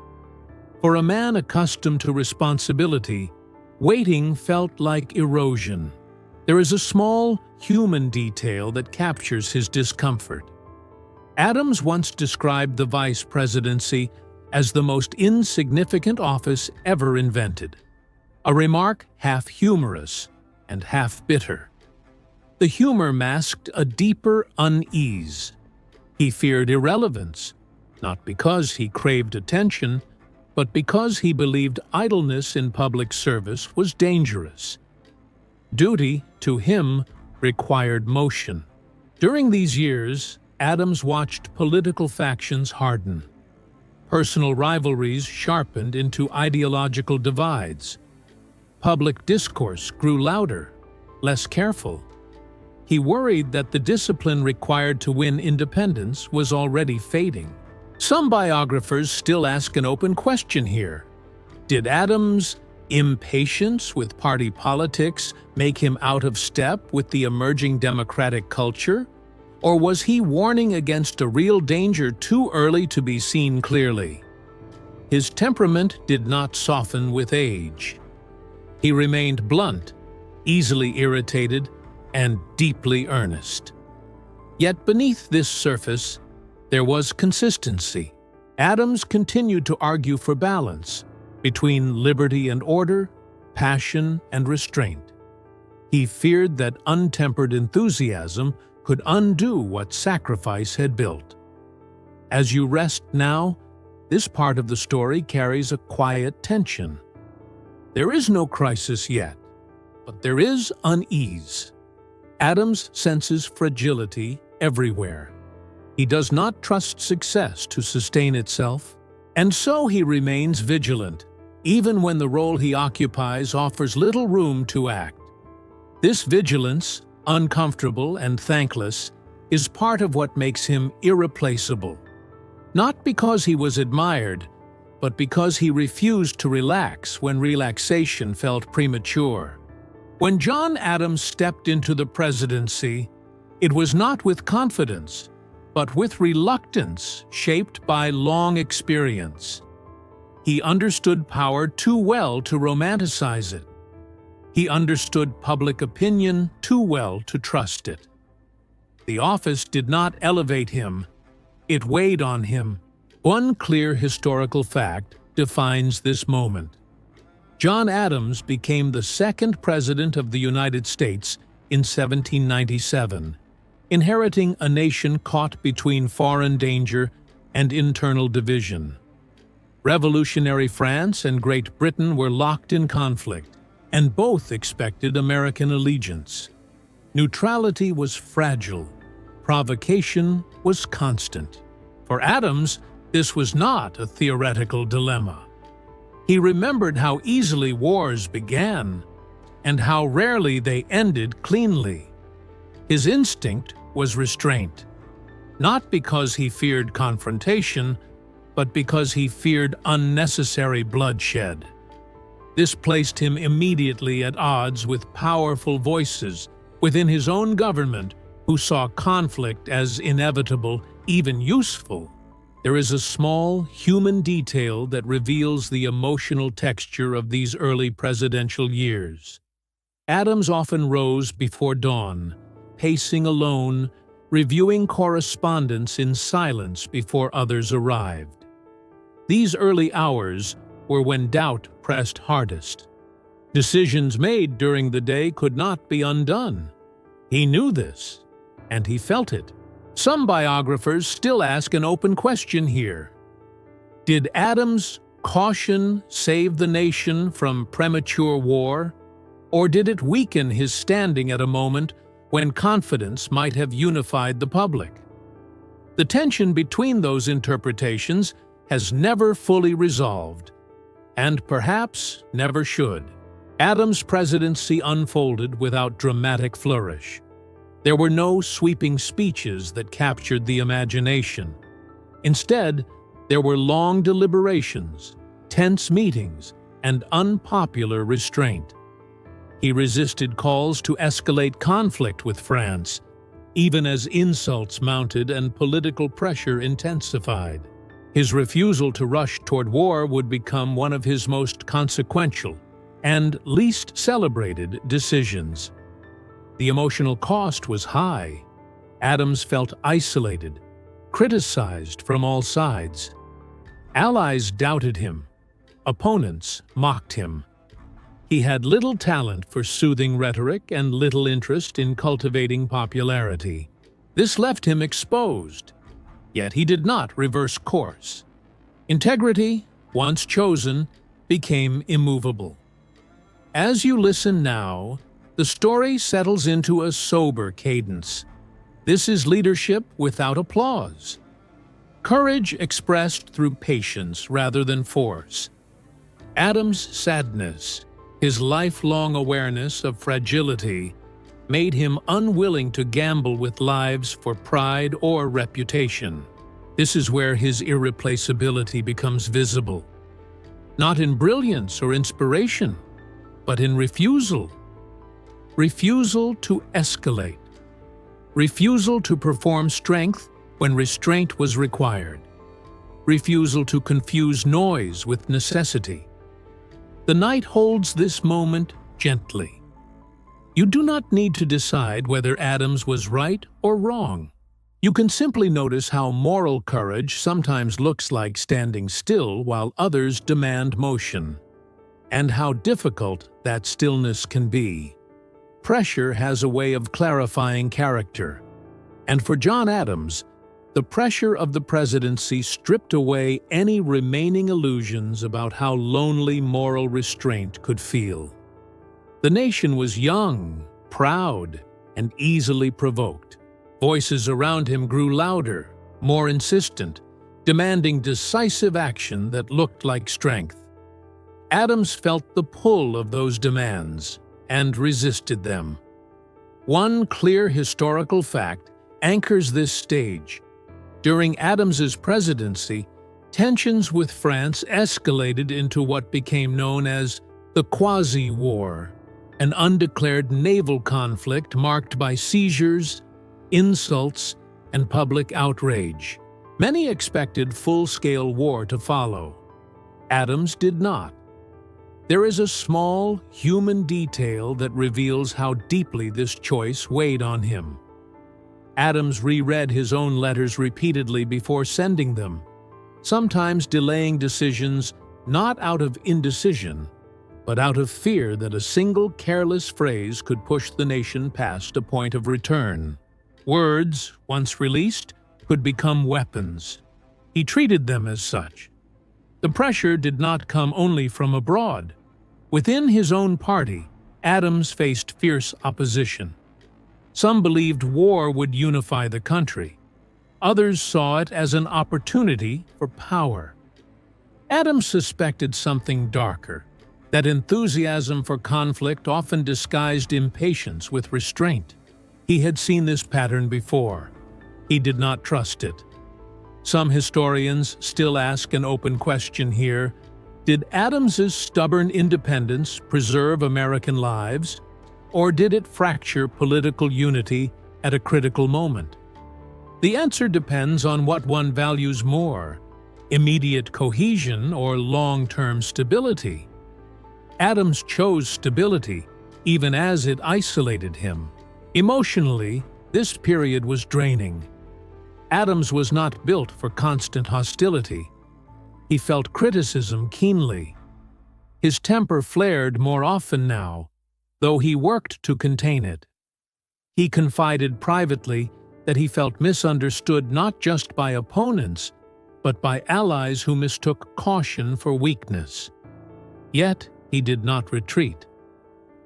For a man accustomed to responsibility, waiting felt like erosion. There is a small, human detail that captures his discomfort. Adams once described the vice presidency as the most insignificant office ever invented, a remark half humorous and half bitter. The humor masked a deeper unease. He feared irrelevance, not because he craved attention, but because he believed idleness in public service was dangerous. Duty, to him, required motion. During these years, Adams watched political factions harden. Personal rivalries sharpened into ideological divides. Public discourse grew louder, less careful. He worried that the discipline required to win independence was already fading. Some biographers still ask an open question here. Did Adams' impatience with party politics make him out of step with the emerging democratic culture? Or was he warning against a real danger too early to be seen clearly? His temperament did not soften with age. He remained blunt, easily irritated, and deeply earnest. Yet beneath this surface, there was consistency. Adams continued to argue for balance between liberty and order, passion and restraint. He feared that untempered enthusiasm could undo what sacrifice had built. As you rest now, this part of the story carries a quiet tension. There is no crisis yet, but there is unease. Adams senses fragility everywhere. He does not trust success to sustain itself, and so he remains vigilant, even when the role he occupies offers little room to act. This vigilance, uncomfortable and thankless, is part of what makes him irreplaceable. Not because he was admired, but because he refused to relax when relaxation felt premature. When John Adams stepped into the presidency, it was not with confidence, but with reluctance shaped by long experience. He understood power too well to romanticize it. He understood public opinion too well to trust it. The office did not elevate him, it weighed on him. One clear historical fact defines this moment. John Adams became the second President of the United States in 1797, inheriting a nation caught between foreign danger and internal division. Revolutionary France and Great Britain were locked in conflict, and both expected American allegiance. Neutrality was fragile. Provocation was constant. For Adams, this was not a theoretical dilemma. He remembered how easily wars began, and how rarely they ended cleanly. His instinct was restraint, not because he feared confrontation, but because he feared unnecessary bloodshed. This placed him immediately at odds with powerful voices within his own government who saw conflict as inevitable, even useful. There is a small, human detail that reveals the emotional texture of these early presidential years. Adams often rose before dawn, pacing alone, reviewing correspondence in silence before others arrived. These early hours were when doubt pressed hardest. Decisions made during the day could not be undone. He knew this, and he felt it. Some biographers still ask an open question here. Did Adams caution save the nation from premature war, or did it weaken his standing at a moment when confidence might have unified the public? The tension between those interpretations has never fully resolved, and perhaps never should. Adams' presidency unfolded without dramatic flourish. There were no sweeping speeches that captured the imagination. Instead, there were long deliberations, tense meetings, and unpopular restraint. He resisted calls to escalate conflict with France, even as insults mounted and political pressure intensified. His refusal to rush toward war would become one of his most consequential and least celebrated decisions. The emotional cost was high. Adams felt isolated, criticized from all sides. Allies doubted him. Opponents mocked him. He had little talent for soothing rhetoric and little interest in cultivating popularity. This left him exposed, yet he did not reverse course. Integrity, once chosen, became immovable. As you listen now, the story settles into a sober cadence. This is leadership without applause. Courage expressed through patience rather than force. Adams' sadness, his lifelong awareness of fragility, made him unwilling to gamble with lives for pride or reputation. This is where his irreplaceability becomes visible. Not in brilliance or inspiration, but in refusal. Refusal to escalate. Refusal to perform strength when restraint was required. Refusal to confuse noise with necessity. The night holds this moment gently. You do not need to decide whether Adams was right or wrong. You can simply notice how moral courage sometimes looks like standing still while others demand motion, and how difficult that stillness can be. Pressure has a way of clarifying character, and for John Adams, the pressure of the presidency stripped away any remaining illusions about how lonely moral restraint could feel. The nation was young, proud, and easily provoked. Voices around him grew louder, more insistent, demanding decisive action that looked like strength. Adams felt the pull of those demands and resisted them. One clear historical fact anchors this stage. During Adams's presidency, tensions with France escalated into what became known as the Quasi-War, an undeclared naval conflict marked by seizures, insults, and public outrage. Many expected full-scale war to follow. Adams did not. There is a small, human detail that reveals how deeply this choice weighed on him. Adams reread his own letters repeatedly before sending them, sometimes delaying decisions not out of indecision, but out of fear that a single careless phrase could push the nation past a point of return. Words, once released, could become weapons. He treated them as such. The pressure did not come only from abroad. Within his own party, Adams faced fierce opposition. Some believed war would unify the country. Others saw it as an opportunity for power. Adams suspected something darker, that enthusiasm for conflict often disguised impatience with restraint. He had seen this pattern before. He did not trust it. Some historians still ask an open question here. Did Adams's stubborn independence preserve American lives, or did it fracture political unity at a critical moment? The answer depends on what one values more, immediate cohesion or long-term stability. Adams chose stability, even as it isolated him. Emotionally, this period was draining. Adams was not built for constant hostility. He felt criticism keenly. His temper flared more often now, though he worked to contain it. He confided privately that he felt misunderstood not just by opponents, but by allies who mistook caution for weakness. Yet he did not retreat.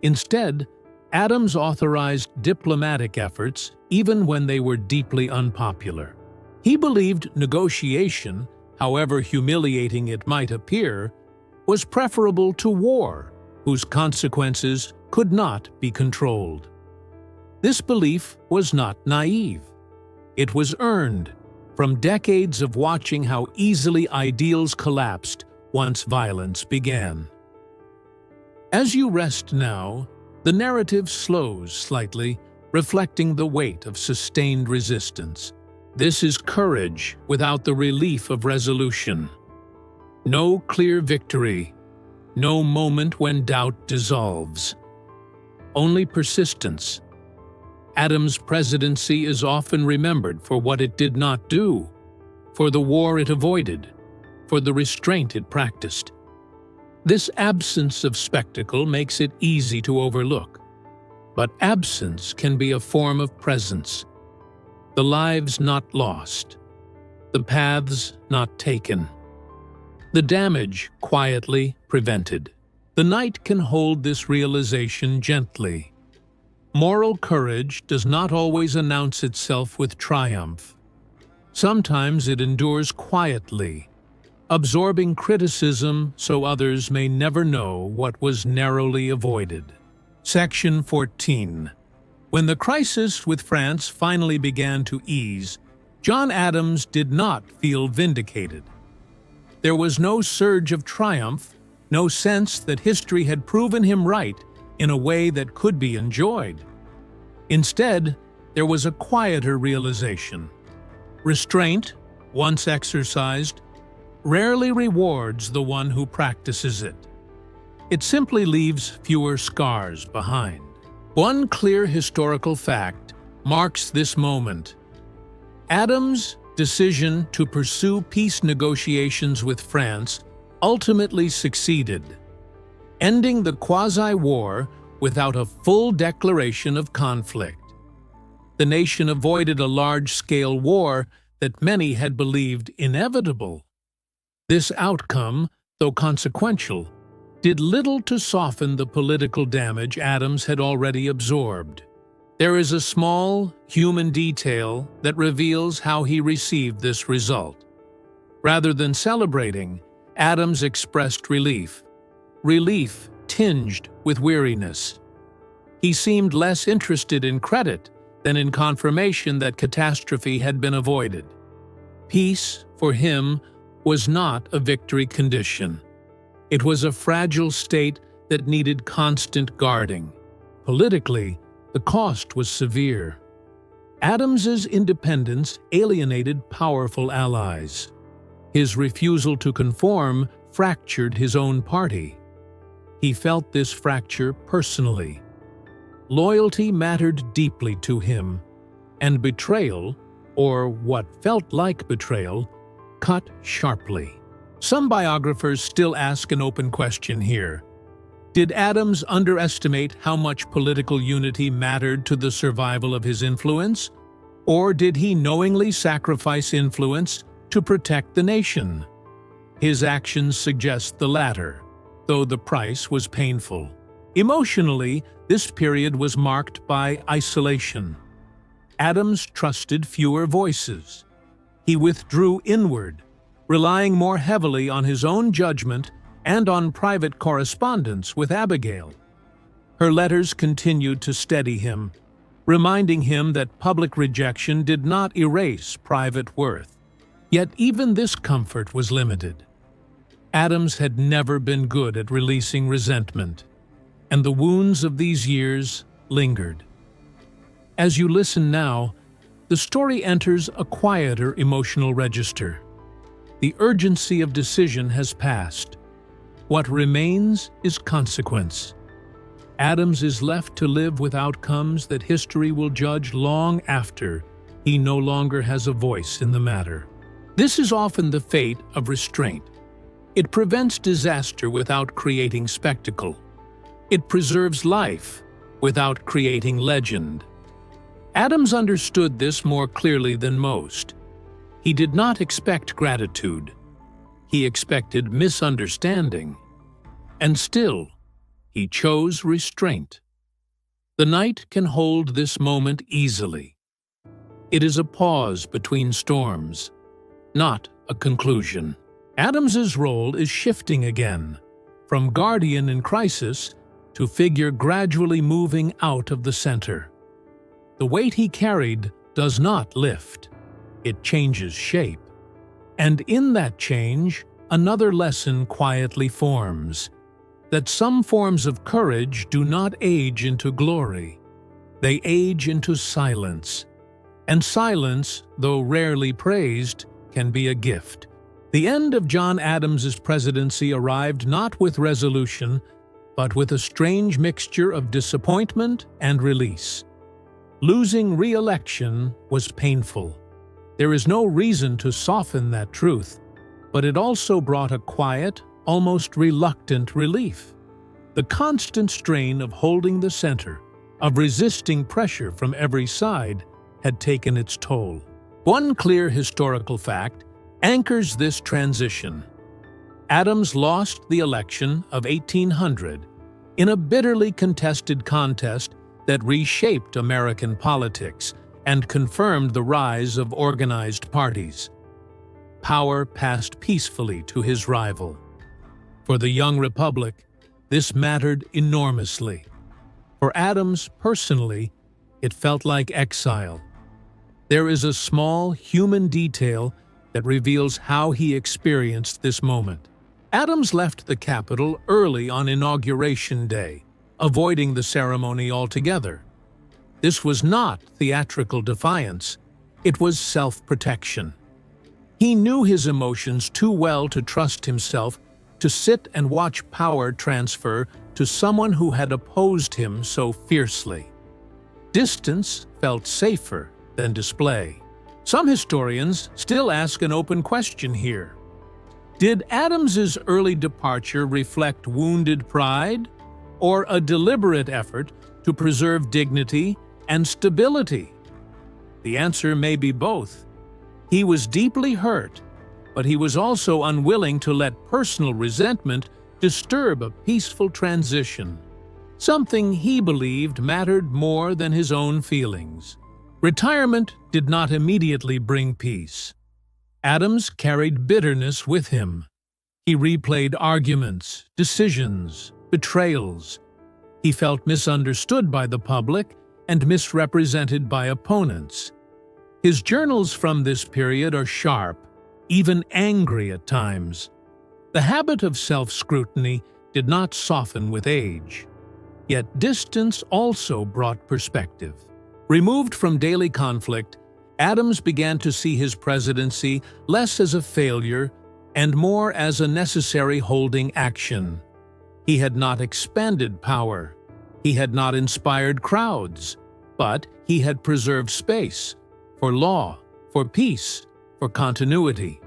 Instead, Adams authorized diplomatic efforts even when they were deeply unpopular. He believed negotiation, however humiliating it might appear, was preferable to war, whose consequences could not be controlled. This belief was not naive. It was earned from decades of watching how easily ideals collapsed once violence began. As you rest now, the narrative slows slightly, reflecting the weight of sustained resistance. This is courage without the relief of resolution. No clear victory, no moment when doubt dissolves. Only persistence. Adams' presidency is often remembered for what it did not do, for the war it avoided, for the restraint it practiced. This absence of spectacle makes it easy to overlook. But absence can be a form of presence. The lives not lost, the paths not taken, the damage quietly prevented. The night can hold this realization gently. Moral courage does not always announce itself with triumph. Sometimes it endures quietly, absorbing criticism so others may never know what was narrowly avoided. Section 14. When the crisis with France finally began to ease, John Adams did not feel vindicated. There was no surge of triumph, no sense that history had proven him right in a way that could be enjoyed. Instead, there was a quieter realization. Restraint, once exercised, rarely rewards the one who practices it. It simply leaves fewer scars behind. One clear historical fact marks this moment. Adams' decision to pursue peace negotiations with France ultimately succeeded, ending the quasi-war without a full declaration of conflict. The nation avoided a large-scale war that many had believed inevitable. This outcome, though consequential, did little to soften the political damage Adams had already absorbed. There is a small, human detail that reveals how he received this result. Rather than celebrating, Adams expressed relief tinged with weariness. He seemed less interested in credit than in confirmation that catastrophe had been avoided. Peace, for him, was not a victory condition. It was a fragile state that needed constant guarding. Politically, the cost was severe. Adams's independence alienated powerful allies. His refusal to conform fractured his own party. He felt this fracture personally. Loyalty mattered deeply to him, and betrayal, or what felt like betrayal, cut sharply. Some biographers still ask an open question here. Did Adams underestimate how much political unity mattered to the survival of his influence? Or did he knowingly sacrifice influence to protect the nation? His actions suggest the latter, though the price was painful. Emotionally, this period was marked by isolation. Adams trusted fewer voices. He withdrew inward, relying more heavily on his own judgment and on private correspondence with Abigail. Her letters continued to steady him, reminding him that public rejection did not erase private worth. Yet even this comfort was limited. Adams had never been good at releasing resentment, and the wounds of these years lingered. As you listen now, the story enters a quieter emotional register. The urgency of decision has passed. What remains is consequence. Adams is left to live with outcomes that history will judge long after he no longer has a voice in the matter. This is often the fate of restraint. It prevents disaster without creating spectacle. It preserves life without creating legend. Adams understood this more clearly than most. He did not expect gratitude. He expected misunderstanding. And still, he chose restraint. The night can hold this moment easily. It is a pause between storms, not a conclusion. Adams's role is shifting again, from guardian in crisis to figure gradually moving out of the center. The weight he carried does not lift. It changes shape. And in that change, another lesson quietly forms, that some forms of courage do not age into glory. They age into silence. And silence, though rarely praised, can be a gift. The end of John Adams's presidency arrived not with resolution, but with a strange mixture of disappointment and release. Losing re-election was painful. There is no reason to soften that truth, but it also brought a quiet, almost reluctant relief. The constant strain of holding the center, of resisting pressure from every side, had taken its toll. One clear historical fact anchors this transition. Adams lost the election of 1800 in a bitterly contested contest that reshaped American politics and confirmed the rise of organized parties. Power passed peacefully to his rival. For the young republic, this mattered enormously. For Adams personally, it felt like exile. There is a small human detail that reveals how he experienced this moment. Adams left the Capitol early on Inauguration Day, avoiding the ceremony altogether. This was not theatrical defiance, it was self-protection. He knew his emotions too well to trust himself to sit and watch power transfer to someone who had opposed him so fiercely. Distance felt safer than display. Some historians still ask an open question here. Did Adams's early departure reflect wounded pride, or a deliberate effort to preserve dignity and stability? The answer may be both. He was deeply hurt, but he was also unwilling to let personal resentment disturb a peaceful transition, something he believed mattered more than his own feelings. Retirement did not immediately bring peace. Adams carried bitterness with him. He replayed arguments, decisions, betrayals. He felt misunderstood by the public and misrepresented by opponents. His journals from this period are sharp, even angry at times. The habit of self-scrutiny did not soften with age. Yet distance also brought perspective. Removed from daily conflict, Adams began to see his presidency less as a failure and more as a necessary holding action. He had not expanded power. He had not inspired crowds, but he had preserved space for law, for peace, for continuity.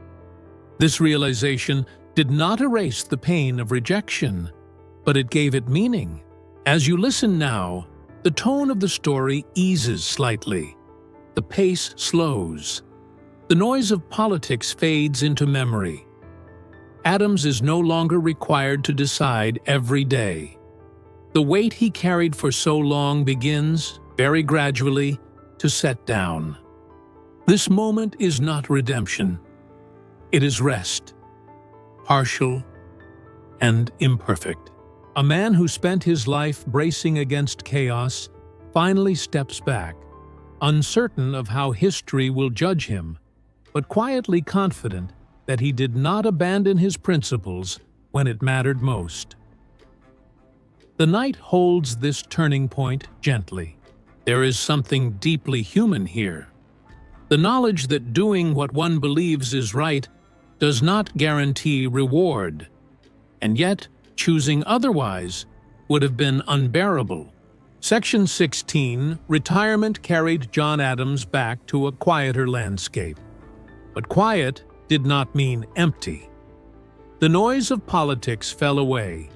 This realization did not erase the pain of rejection, but it gave it meaning. As you listen now, the tone of the story eases slightly. The pace slows. The noise of politics fades into memory. Adams is no longer required to decide every day. The weight he carried for so long begins, very gradually, to set down. This moment is not redemption. It is rest, partial and imperfect. A man who spent his life bracing against chaos finally steps back, uncertain of how history will judge him, but quietly confident that he did not abandon his principles when it mattered most. The night holds this turning point gently. There is something deeply human here. The knowledge that doing what one believes is right does not guarantee reward, and yet choosing otherwise would have been unbearable. Section 16, retirement carried John Adams back to a quieter landscape. But quiet did not mean empty. The noise of politics fell away,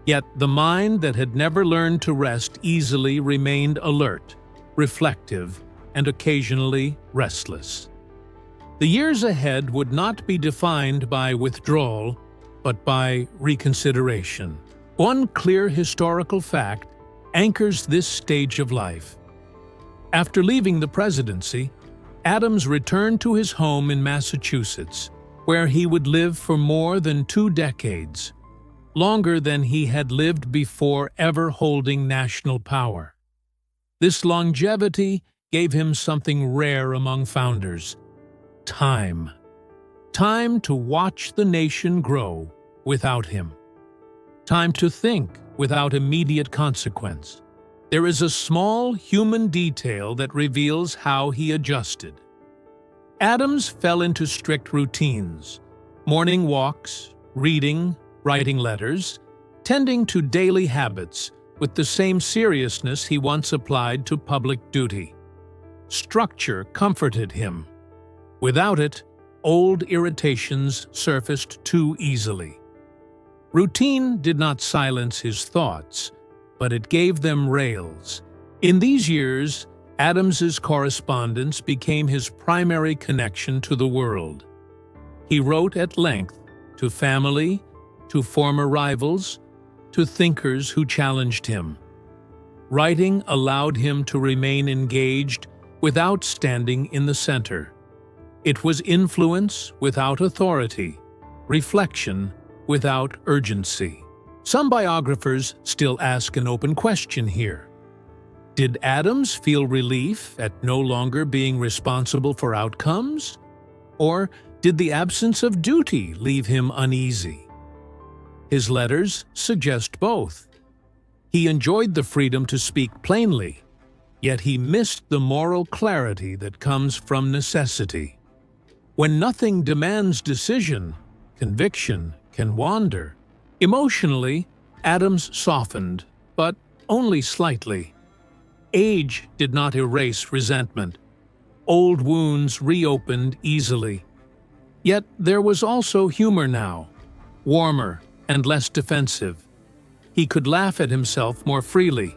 yet the mind that had never learned to rest easily remained alert, reflective, and occasionally restless. The years ahead would not be defined by withdrawal, but by reconsideration. One clear historical fact anchors this stage of life. After leaving the presidency, Adams returned to his home in Massachusetts, where he would live for more than 2 decades, longer than he had lived before ever holding national power. This longevity gave him something rare among founders: time. Time to watch the nation grow without him. Time to think without immediate consequence. There is a small human detail that reveals how he adjusted. Adams fell into strict routines: morning walks, reading, writing letters, tending to daily habits with the same seriousness he once applied to public duty. Structure comforted him. Without it, old irritations surfaced too easily. Routine did not silence his thoughts, but it gave them rails. In these years, Adams's correspondence became his primary connection to the world. He wrote at length to family, to former rivals, to thinkers who challenged him. Writing allowed him to remain engaged without standing in the center. It was influence without authority, reflection without urgency. Some biographers still ask an open question here. Did Adams feel relief at no longer being responsible for outcomes? Or did the absence of duty leave him uneasy? His letters suggest both. He enjoyed the freedom to speak plainly, yet he missed the moral clarity that comes from necessity. When nothing demands decision, conviction can wander. Emotionally, Adams softened, but only slightly. Age did not erase resentment. Old wounds reopened easily. Yet there was also humor now, warmer and less defensive. He could laugh at himself more freely.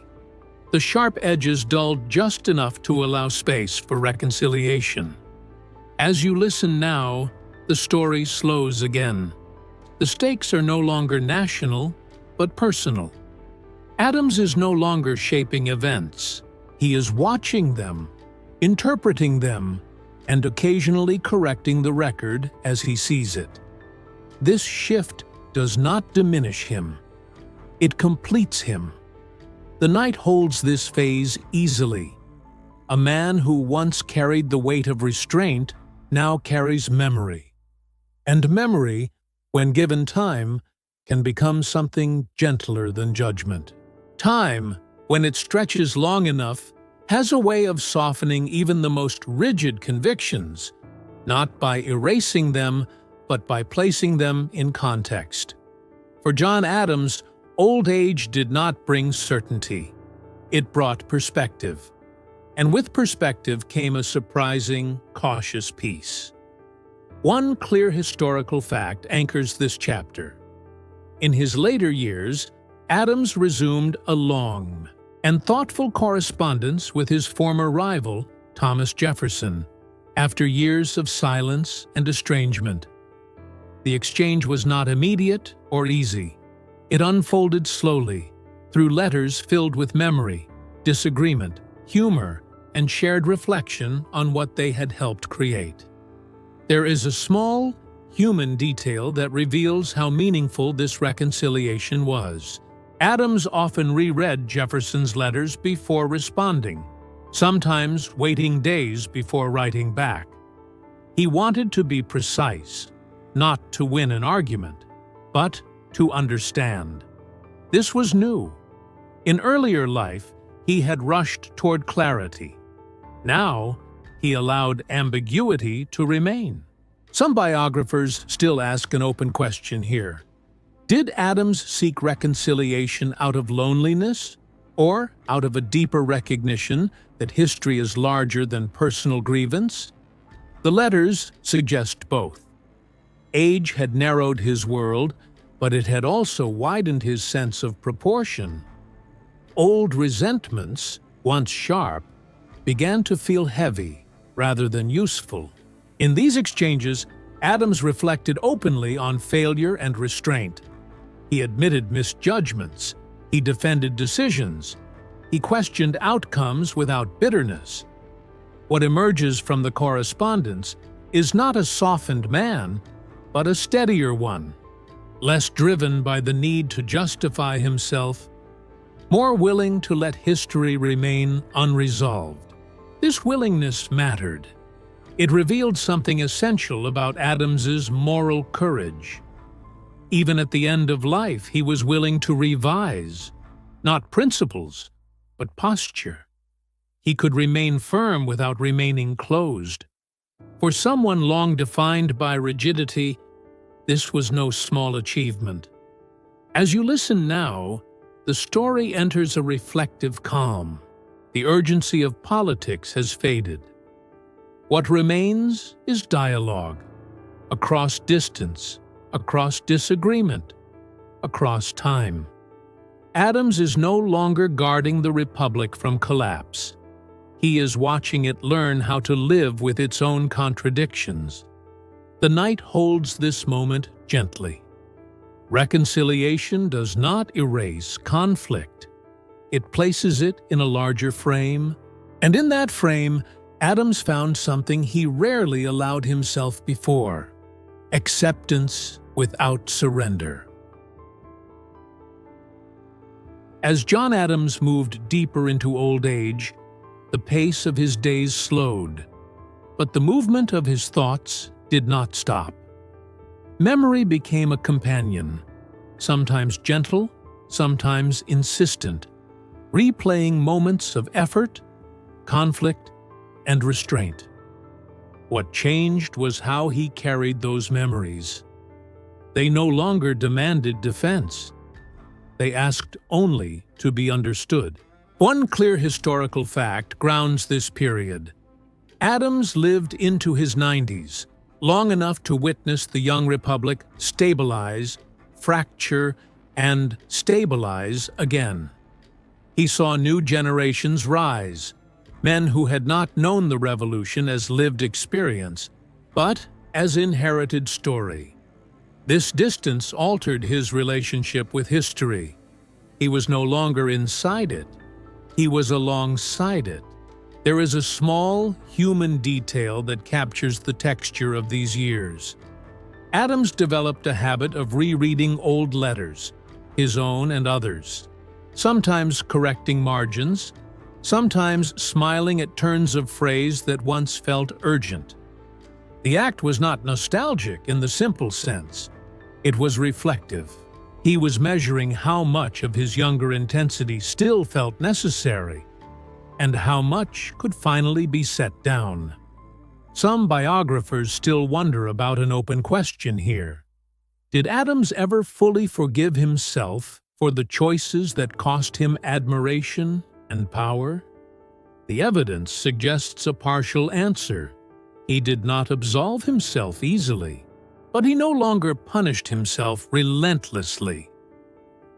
The sharp edges dulled just enough to allow space for reconciliation. As you listen now, the story slows again. The stakes are no longer national, but personal. Adams is no longer shaping events. He is watching them, interpreting them, and occasionally correcting the record as he sees it. This shift does not diminish him. It completes him. The night holds this phase easily. A man who once carried the weight of restraint now carries memory. And memory, when given time, can become something gentler than judgment. Time, when it stretches long enough, has a way of softening even the most rigid convictions, not by erasing them, but by placing them in context. For John Adams, old age did not bring certainty. It brought perspective. And with perspective came a surprising, cautious peace. One clear historical fact anchors this chapter. In his later years, Adams resumed a long and thoughtful correspondence with his former rival, Thomas Jefferson, after years of silence and estrangement. The exchange was not immediate or easy. It unfolded slowly, through letters filled with memory, disagreement, humor, and shared reflection on what they had helped create. There is a small, human detail that reveals how meaningful this reconciliation was. Adams often reread Jefferson's letters before responding, sometimes waiting days before writing back. He wanted to be precise, not to win an argument, but to understand. This was new. In earlier life, he had rushed toward clarity. Now, he allowed ambiguity to remain. Some biographers still ask an open question here. Did Adams seek reconciliation out of loneliness, or out of a deeper recognition that history is larger than personal grievance? The letters suggest both. Age had narrowed his world, but it had also widened his sense of proportion. Old resentments, once sharp, began to feel heavy rather than useful. In these exchanges, Adams reflected openly on failure and restraint. He admitted misjudgments. He defended decisions. He questioned outcomes without bitterness. What emerges from the correspondence is not a softened man, but a steadier one, less driven by the need to justify himself, more willing to let history remain unresolved. This willingness mattered. It revealed something essential about Adams's moral courage. Even at the end of life, he was willing to revise, not principles, but posture. He could remain firm without remaining closed. For someone long defined by rigidity, this was no small achievement. As you listen now, the story enters a reflective calm. The urgency of politics has faded. What remains is dialogue, across distance, across disagreement, across time. Adams is no longer guarding the Republic from collapse. He is watching it learn how to live with its own contradictions. The night holds this moment gently. Reconciliation does not erase conflict. It places it in a larger frame, and in that frame, Adams found something he rarely allowed himself before: acceptance without surrender. As John Adams moved deeper into old age, the pace of his days slowed, but the movement of his thoughts did not stop. Memory became a companion, sometimes gentle, sometimes insistent, replaying moments of effort, conflict, and restraint. What changed was how he carried those memories. They no longer demanded defense. They asked only to be understood. One clear historical fact grounds this period. Adams lived into his 90s, long enough to witness the young republic stabilize, fracture, and stabilize again. He saw new generations rise, men who had not known the revolution as lived experience, but as inherited story. This distance altered his relationship with history. He was no longer inside it. He was alongside it. There is a small, human detail that captures the texture of these years. Adams developed a habit of rereading old letters, his own and others, sometimes correcting margins, sometimes smiling at turns of phrase that once felt urgent. The act was not nostalgic in the simple sense. It was reflective. He was measuring how much of his younger intensity still felt necessary, and how much could finally be set down. Some biographers still wonder about an open question here. Did Adams ever fully forgive himself for the choices that cost him admiration and power? The evidence suggests a partial answer. He did not absolve himself easily, but he no longer punished himself relentlessly.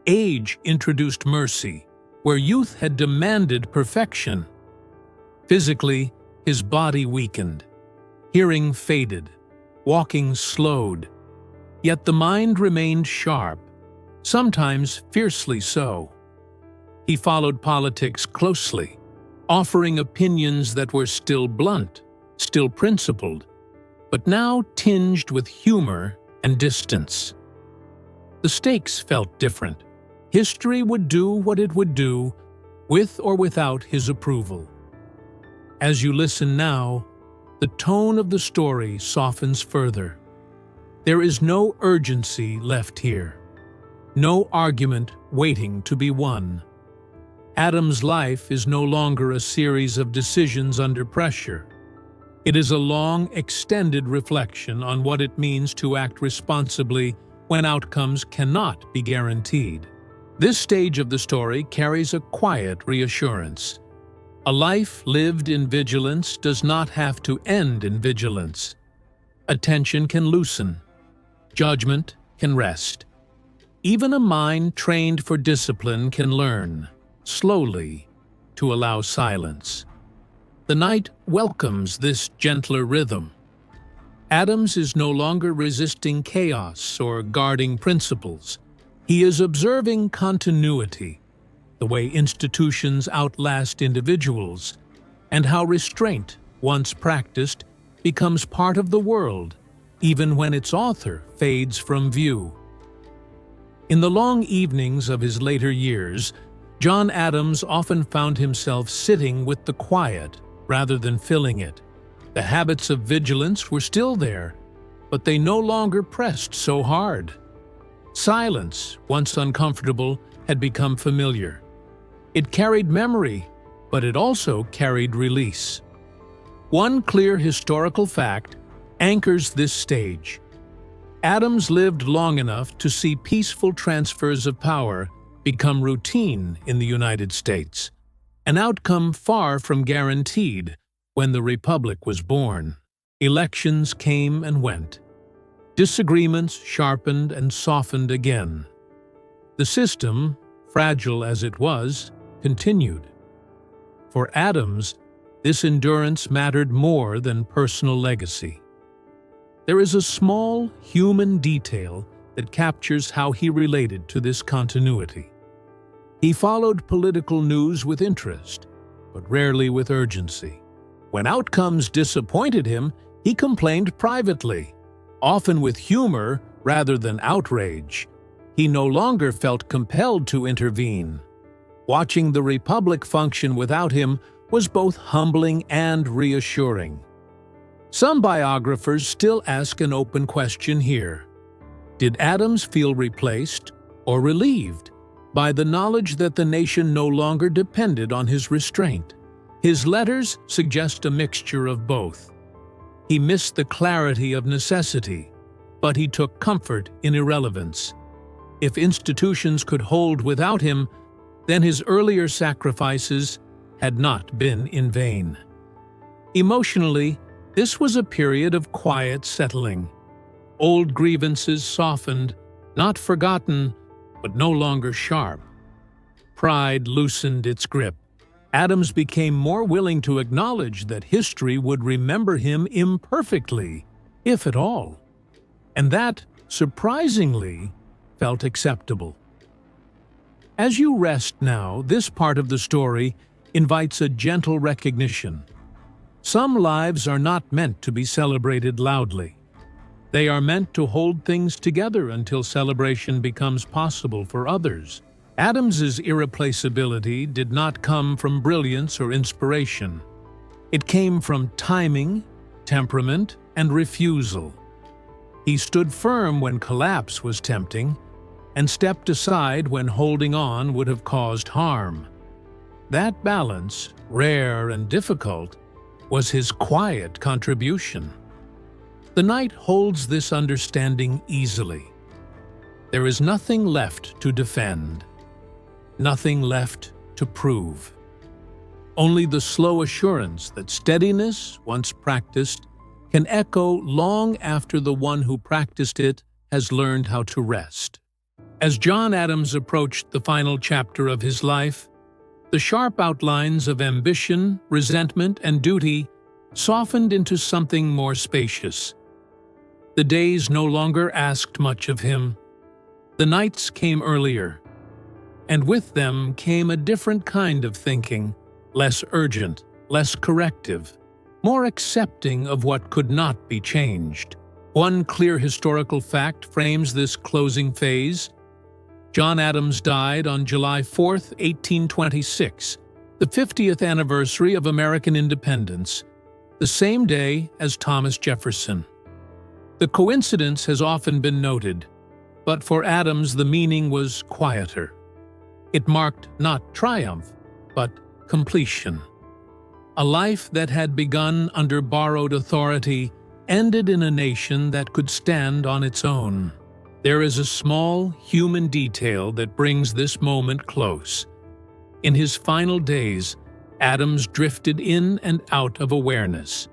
Age introduced mercy, where youth had demanded perfection. Physically, his body weakened. Hearing faded. Walking slowed. Yet the mind remained sharp, sometimes fiercely so. He followed politics closely, offering opinions that were still blunt, still principled, but now tinged with humor and distance. The stakes felt different. History would do what it would do, with or without his approval. As you listen now, the tone of the story softens further. There is no urgency left here, no argument waiting to be won. Adams' life is no longer a series of decisions under pressure. It is a long, extended reflection on what it means to act responsibly when outcomes cannot be guaranteed. This stage of the story carries a quiet reassurance. A life lived in vigilance does not have to end in vigilance. Attention can loosen. Judgment can rest. Even a mind trained for discipline can learn, slowly, to allow silence. The night welcomes this gentler rhythm. Adams is no longer resisting chaos or guarding principles. He is observing continuity, the way institutions outlast individuals, and how restraint, once practiced, becomes part of the world, even when its author fades from view. In the long evenings of his later years, John Adams often found himself sitting with the quiet rather than filling it. The habits of vigilance were still there, but they no longer pressed so hard. Silence, once uncomfortable, had become familiar. It carried memory, but it also carried release. One clear historical fact anchors this stage. Adams lived long enough to see peaceful transfers of power become routine in the United States, an outcome far from guaranteed when the Republic was born. Elections came and went. Disagreements sharpened and softened again. The system, fragile as it was, continued. For Adams, this endurance mattered more than personal legacy. There is a small human detail that captures how he related to this continuity. He followed political news with interest, but rarely with urgency. When outcomes disappointed him, he complained privately, often with humor rather than outrage. He no longer felt compelled to intervene. Watching the Republic function without him was both humbling and reassuring. Some biographers still ask an open question here. Did Adams feel replaced or relieved by the knowledge that the nation no longer depended on his restraint? His letters suggest a mixture of both. He missed the clarity of necessity, but he took comfort in irrelevance. If institutions could hold without him, then his earlier sacrifices had not been in vain. Emotionally, this was a period of quiet settling. Old grievances softened, not forgotten, but no longer sharp. Pride loosened its grip. Adams became more willing to acknowledge that history would remember him imperfectly, if at all. And that, surprisingly, felt acceptable. As you rest now, this part of the story invites a gentle recognition. Some lives are not meant to be celebrated loudly. They are meant to hold things together until celebration becomes possible for others. Adams's irreplaceability did not come from brilliance or inspiration. It came from timing, temperament, and refusal. He stood firm when collapse was tempting, and stepped aside when holding on would have caused harm. That balance, rare and difficult, was his quiet contribution. The night holds this understanding easily. There is nothing left to defend, nothing left to prove. Only the slow assurance that steadiness, once practiced, can echo long after the one who practiced it has learned how to rest. As John Adams approached the final chapter of his life, the sharp outlines of ambition, resentment, and duty softened into something more spacious. The days no longer asked much of him. The nights came earlier, and with them came a different kind of thinking, less urgent, less corrective, more accepting of what could not be changed. One clear historical fact frames this closing phase. John Adams died on July 4, 1826, the 50th anniversary of American independence, the same day as Thomas Jefferson. The coincidence has often been noted, but for Adams the meaning was quieter. It marked not triumph, but completion. A life that had begun under borrowed authority ended in a nation that could stand on its own. There is a small human detail that brings this moment close. In his final days, Adams drifted in and out of awareness,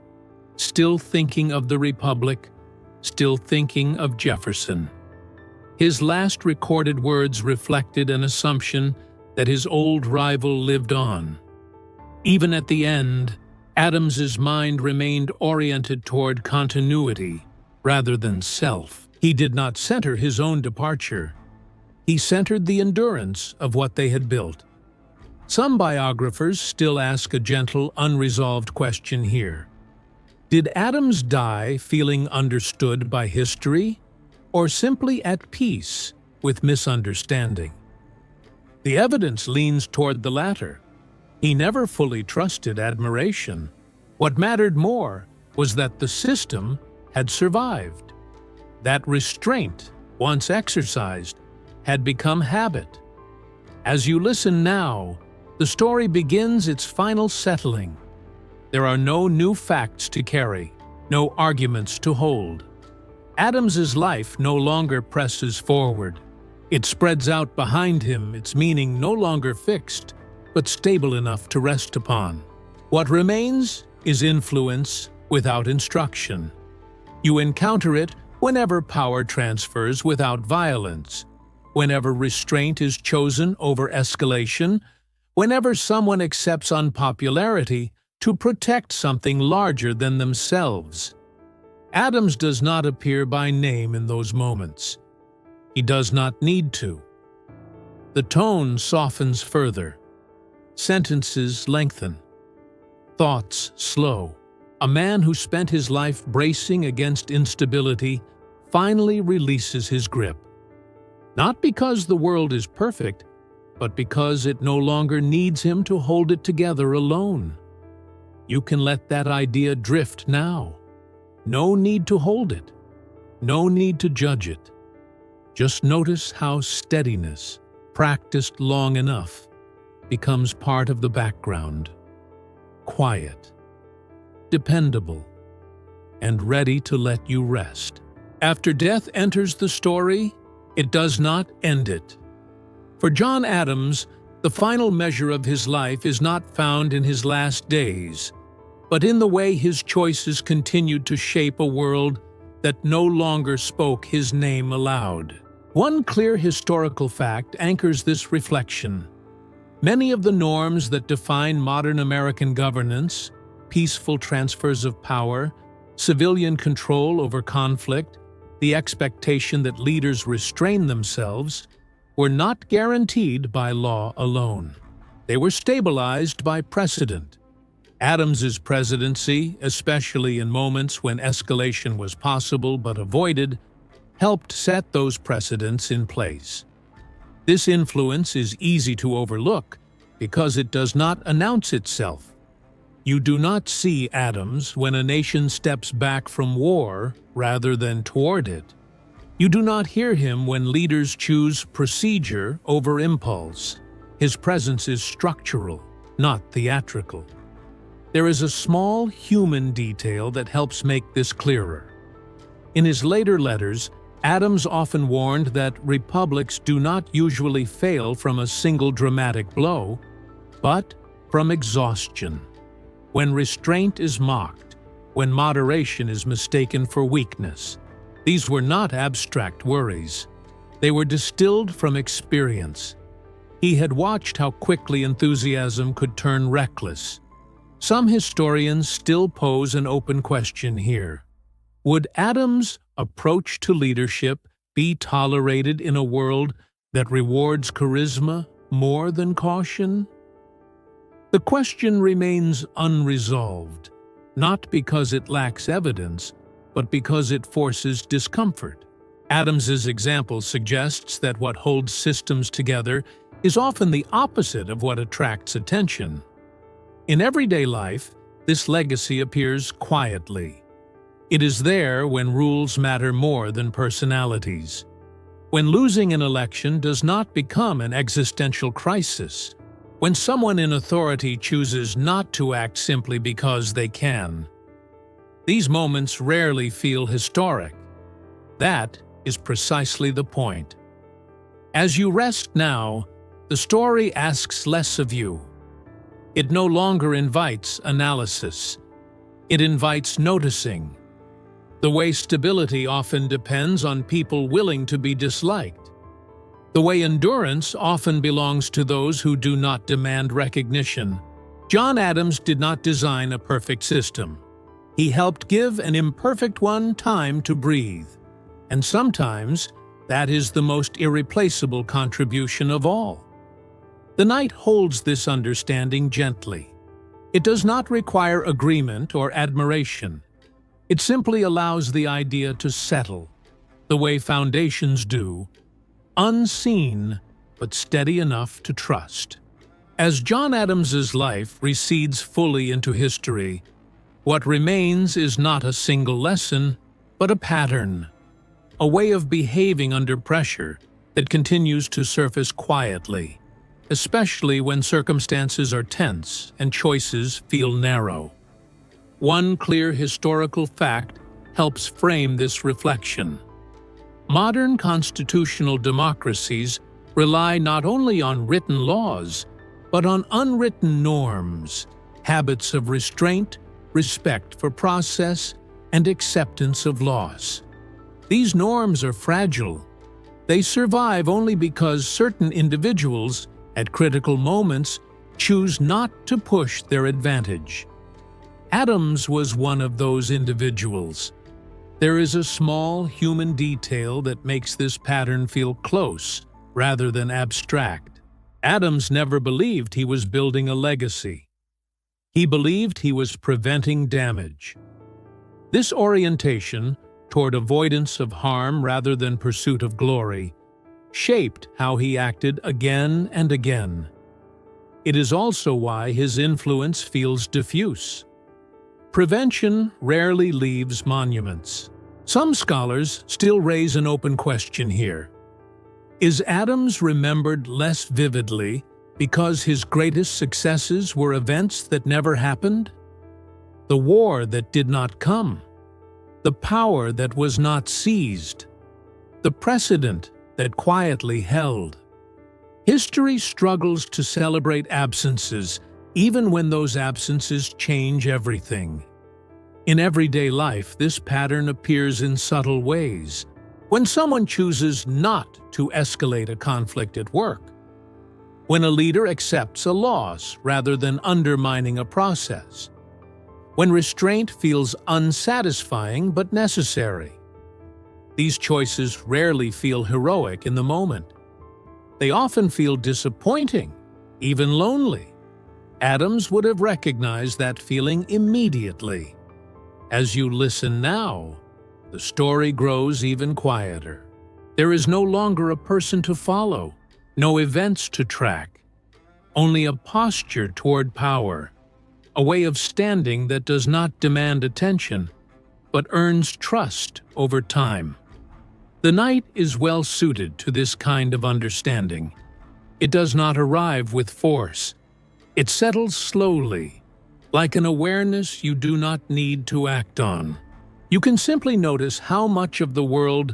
still thinking of the Republic, still thinking of Jefferson. His last recorded words reflected an assumption that his old rival lived on. Even at the end, Adams's mind remained oriented toward continuity rather than self. He did not center his own departure. He centered the endurance of what they had built. Some biographers still ask a gentle, unresolved question here. Did Adams die feeling understood by history, or simply at peace with misunderstanding? The evidence leans toward the latter. He never fully trusted admiration. What mattered more was that the system had survived. That restraint, once exercised, had become habit. As you listen now, the story begins its final settling. There are no new facts to carry, no arguments to hold. Adams's life no longer presses forward. It spreads out behind him, its meaning no longer fixed, but stable enough to rest upon. What remains is influence without instruction. You encounter it whenever power transfers without violence, whenever restraint is chosen over escalation, whenever someone accepts unpopularity to protect something larger than themselves. Adams does not appear by name in those moments. He does not need to. The tone softens further. Sentences lengthen. Thoughts slow. A man who spent his life bracing against instability finally releases his grip. Not because the world is perfect, but because it no longer needs him to hold it together alone. You can let that idea drift now. No need to hold it. No need to judge it. Just notice how steadiness, practiced long enough, becomes part of the background. Quiet, dependable, and ready to let you rest. After death enters the story, it does not end it. For John Adams, the final measure of his life is not found in his last days, but in the way his choices continued to shape a world that no longer spoke his name aloud. One clear historical fact anchors this reflection. Many of the norms that define modern American governance, peaceful transfers of power, civilian control over conflict, the expectation that leaders restrain themselves, were not guaranteed by law alone. They were stabilized by precedent. Adams's presidency, especially in moments when escalation was possible but avoided, helped set those precedents in place. This influence is easy to overlook because it does not announce itself. You do not see Adams when a nation steps back from war rather than toward it. You do not hear him when leaders choose procedure over impulse. His presence is structural, not theatrical. There is a small human detail that helps make this clearer. In his later letters, Adams often warned that republics do not usually fail from a single dramatic blow, but from exhaustion. When restraint is mocked, when moderation is mistaken for weakness. These were not abstract worries. They were distilled from experience. He had watched how quickly enthusiasm could turn reckless. Some historians still pose an open question here. Would Adams' approach to leadership be tolerated in a world that rewards charisma more than caution? The question remains unresolved, not because it lacks evidence, but because it forces discomfort. Adams's example suggests that what holds systems together is often the opposite of what attracts attention. In everyday life, this legacy appears quietly. It is there when rules matter more than personalities. When losing an election does not become an existential crisis. When someone in authority chooses not to act simply because they can. These moments rarely feel historic. That is precisely the point. As you rest now, the story asks less of you. It no longer invites analysis. It invites noticing. The way stability often depends on people willing to be disliked. The way endurance often belongs to those who do not demand recognition, John Adams did not design a perfect system. He helped give an imperfect one time to breathe. And sometimes, that is the most irreplaceable contribution of all. The Knight holds this understanding gently. It does not require agreement or admiration. It simply allows the idea to settle, the way foundations do, unseen but steady enough to trust. As John Adams's life recedes fully into history, what remains is not a single lesson, but a pattern, a way of behaving under pressure that continues to surface quietly, especially when circumstances are tense and choices feel narrow. One clear historical fact helps frame this reflection. Modern constitutional democracies rely not only on written laws, but on unwritten norms, habits of restraint, respect for process, and acceptance of loss. These norms are fragile. They survive only because certain individuals, at critical moments, choose not to push their advantage. Adams was one of those individuals. There is a small human detail that makes this pattern feel close rather than abstract. Adams never believed he was building a legacy. He believed he was preventing damage. This orientation toward avoidance of harm rather than pursuit of glory shaped how he acted again and again. It is also why his influence feels diffuse. Prevention rarely leaves monuments. Some scholars still raise an open question here. Is Adams remembered less vividly because his greatest successes were events that never happened? The war that did not come? The power that was not seized? The precedent that quietly held? History struggles to celebrate absences, even when those absences change everything. In everyday life, this pattern appears in subtle ways. When someone chooses not to escalate a conflict at work, when a leader accepts a loss rather than undermining a process, when restraint feels unsatisfying but necessary. These choices rarely feel heroic in the moment. They often feel disappointing, even lonely. Adams would have recognized that feeling immediately. As you listen now, the story grows even quieter. There is no longer a person to follow, no events to track, only a posture toward power, a way of standing that does not demand attention, but earns trust over time. The Knight is well suited to this kind of understanding. It does not arrive with force. It settles slowly, like an awareness you do not need to act on. You can simply notice how much of the world's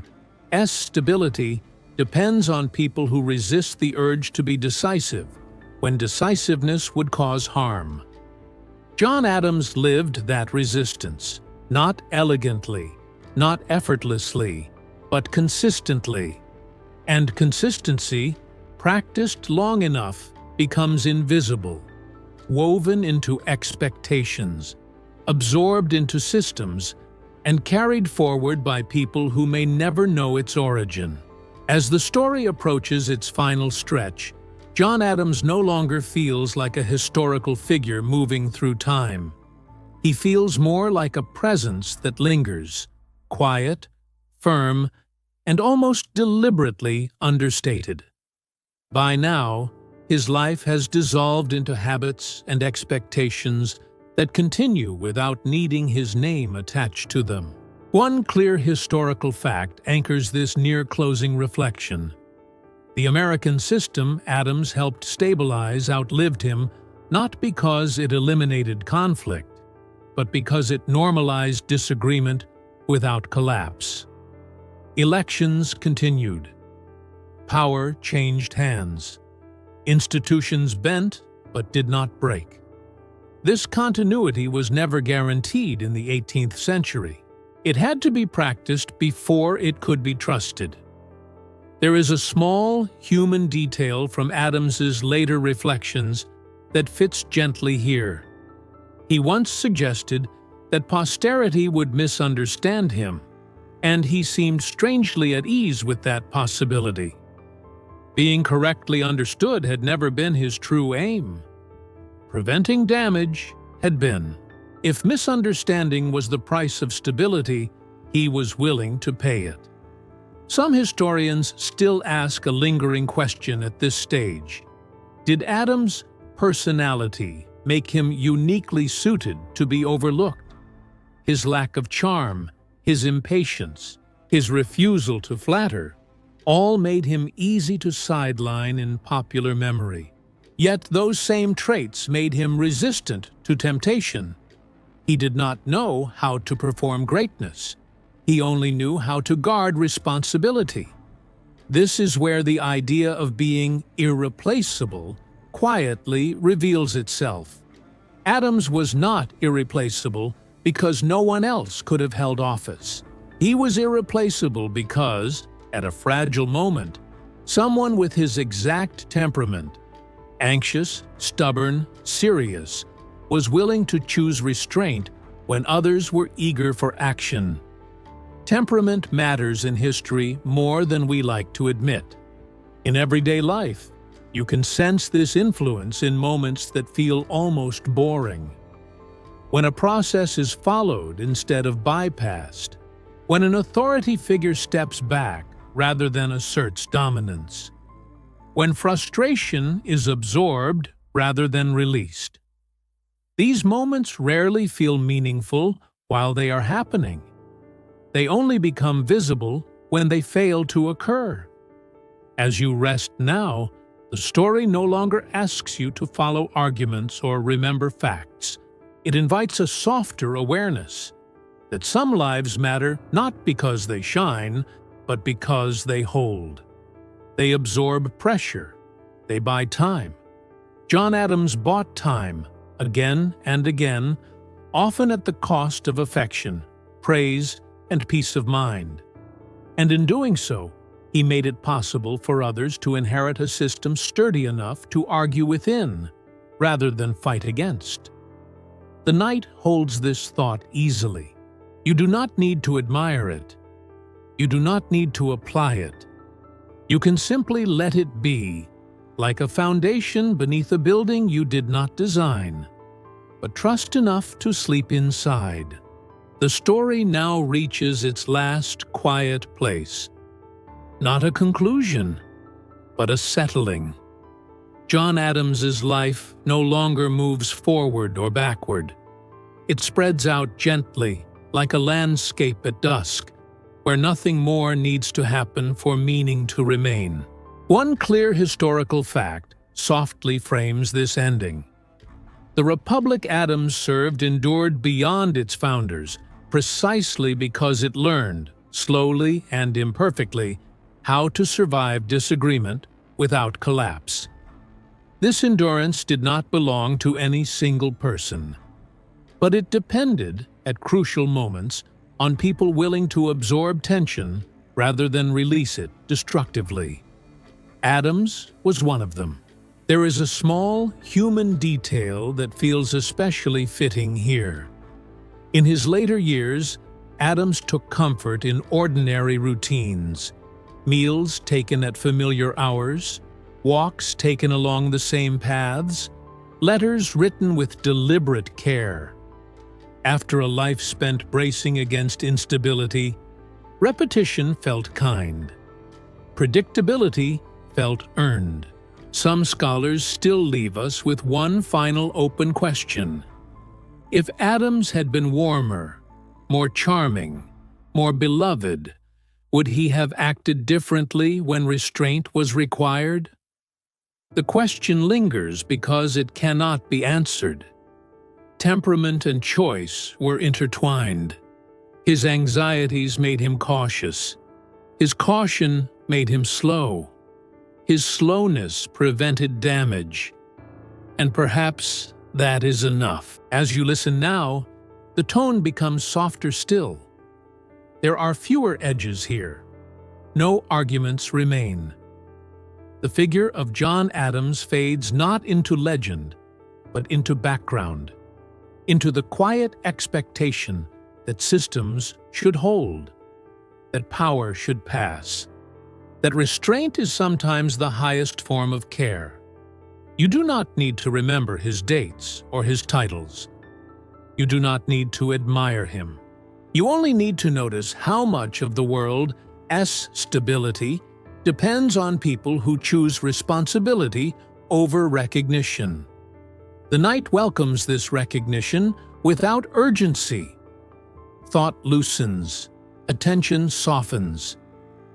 stability depends on people who resist the urge to be decisive, when decisiveness would cause harm. John Adams lived that resistance, not elegantly, not effortlessly, but consistently. And consistency, practiced long enough, becomes invisible, woven into expectations, absorbed into systems, and carried forward by people who may never know its origin. As the story approaches its final stretch, John Adams no longer feels like a historical figure moving through time. He feels more like a presence that lingers, quiet, firm, and almost deliberately understated. By now, his life has dissolved into habits and expectations that continue without needing his name attached to them. One clear historical fact anchors this near-closing reflection. The American system Adams helped stabilize outlived him not because it eliminated conflict, but because it normalized disagreement without collapse. Elections continued. Power changed hands. Institutions bent, but did not break. This continuity was never guaranteed in the 18th century. It had to be practiced before it could be trusted. There is a small human detail from Adams's later reflections that fits gently here. He once suggested that posterity would misunderstand him, and he seemed strangely at ease with that possibility. Being correctly understood had never been his true aim. Preventing damage had been. If misunderstanding was the price of stability, he was willing to pay it. Some historians still ask a lingering question at this stage. Did Adams' personality make him uniquely suited to be overlooked? His lack of charm, his impatience, his refusal to flatter, all made him easy to sideline in popular memory. Yet those same traits made him resistant to temptation. He did not know how to perform greatness. He only knew how to guard responsibility. This is where the idea of being irreplaceable quietly reveals itself. Adams was not irreplaceable because no one else could have held office. He was irreplaceable because, at a fragile moment, someone with his exact temperament, anxious, stubborn, serious, was willing to choose restraint when others were eager for action. Temperament matters in history more than we like to admit. In everyday life, you can sense this influence in moments that feel almost boring. When a process is followed instead of bypassed, when an authority figure steps back rather than asserts dominance, when frustration is absorbed rather than released. These moments rarely feel meaningful while they are happening. They only become visible when they fail to occur. As you rest now, the story no longer asks you to follow arguments or remember facts. It invites a softer awareness that some lives matter not because they shine, but because they hold. They absorb pressure. They buy time. John Adams bought time, again and again, often at the cost of affection, praise, and peace of mind. And in doing so, he made it possible for others to inherit a system sturdy enough to argue within, rather than fight against. The Knight holds this thought easily. You do not need to admire it. You do not need to apply it. You can simply let it be, like a foundation beneath a building you did not design, but trust enough to sleep inside. The story now reaches its last quiet place. Not a conclusion, but a settling. John Adams's life no longer moves forward or backward. It spreads out gently, like a landscape at dusk, where nothing more needs to happen for meaning to remain. One clear historical fact softly frames this ending. The republic Adams served endured beyond its founders, precisely because it learned, slowly and imperfectly, how to survive disagreement without collapse. This endurance did not belong to any single person, but it depended, at crucial moments, on people willing to absorb tension rather than release it destructively. Adams was one of them. There is a small, human detail that feels especially fitting here. In his later years, Adams took comfort in ordinary routines, meals taken at familiar hours, walks taken along the same paths, letters written with deliberate care. After a life spent bracing against instability, repetition felt kind. Predictability felt earned. Some scholars still leave us with one final open question. If Adams had been warmer, more charming, more beloved, would he have acted differently when restraint was required? The question lingers because it cannot be answered. Temperament and choice were intertwined. His anxieties made him cautious. His caution made him slow. His slowness prevented damage. And perhaps that is enough. As you listen now, the tone becomes softer still. There are fewer edges here. No arguments remain. The figure of John Adams fades not into legend, but into background, into the quiet expectation that systems should hold, that power should pass, that restraint is sometimes the highest form of care. You do not need to remember his dates or his titles. You do not need to admire him. You only need to notice how much of the world's stability depends on people who choose responsibility over recognition. The night welcomes this recognition without urgency. Thought loosens, attention softens.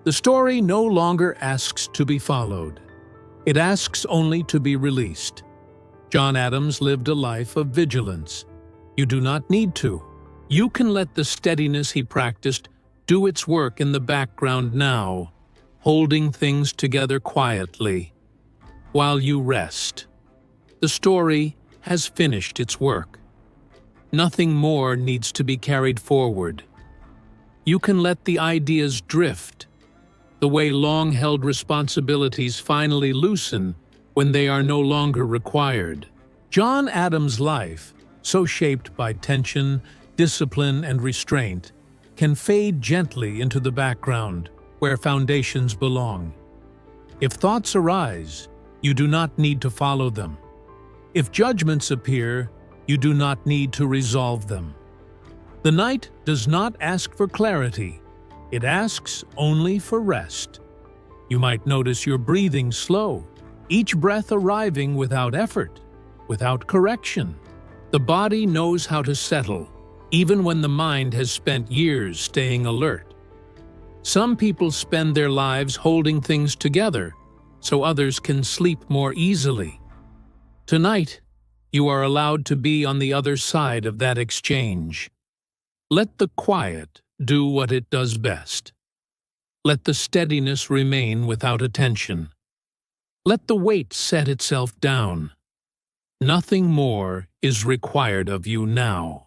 The story no longer asks to be followed. It asks only to be released. John Adams lived a life of vigilance. You do not need to. You can let the steadiness he practiced do its work in the background now, holding things together quietly, while you rest. The story has finished its work. Nothing more needs to be carried forward. You can let the ideas drift, the way long-held responsibilities finally loosen when they are no longer required. John Adams' life, so shaped by tension, discipline, and restraint, can fade gently into the background where foundations belong. If thoughts arise, you do not need to follow them. If judgments appear, you do not need to resolve them. The night does not ask for clarity. It asks only for rest. You might notice your breathing slow, each breath arriving without effort, without correction. The body knows how to settle, even when the mind has spent years staying alert. Some people spend their lives holding things together, so others can sleep more easily. Tonight, you are allowed to be on the other side of that exchange. Let the quiet do what it does best. Let the steadiness remain without attention. Let the weight set itself down. Nothing more is required of you now.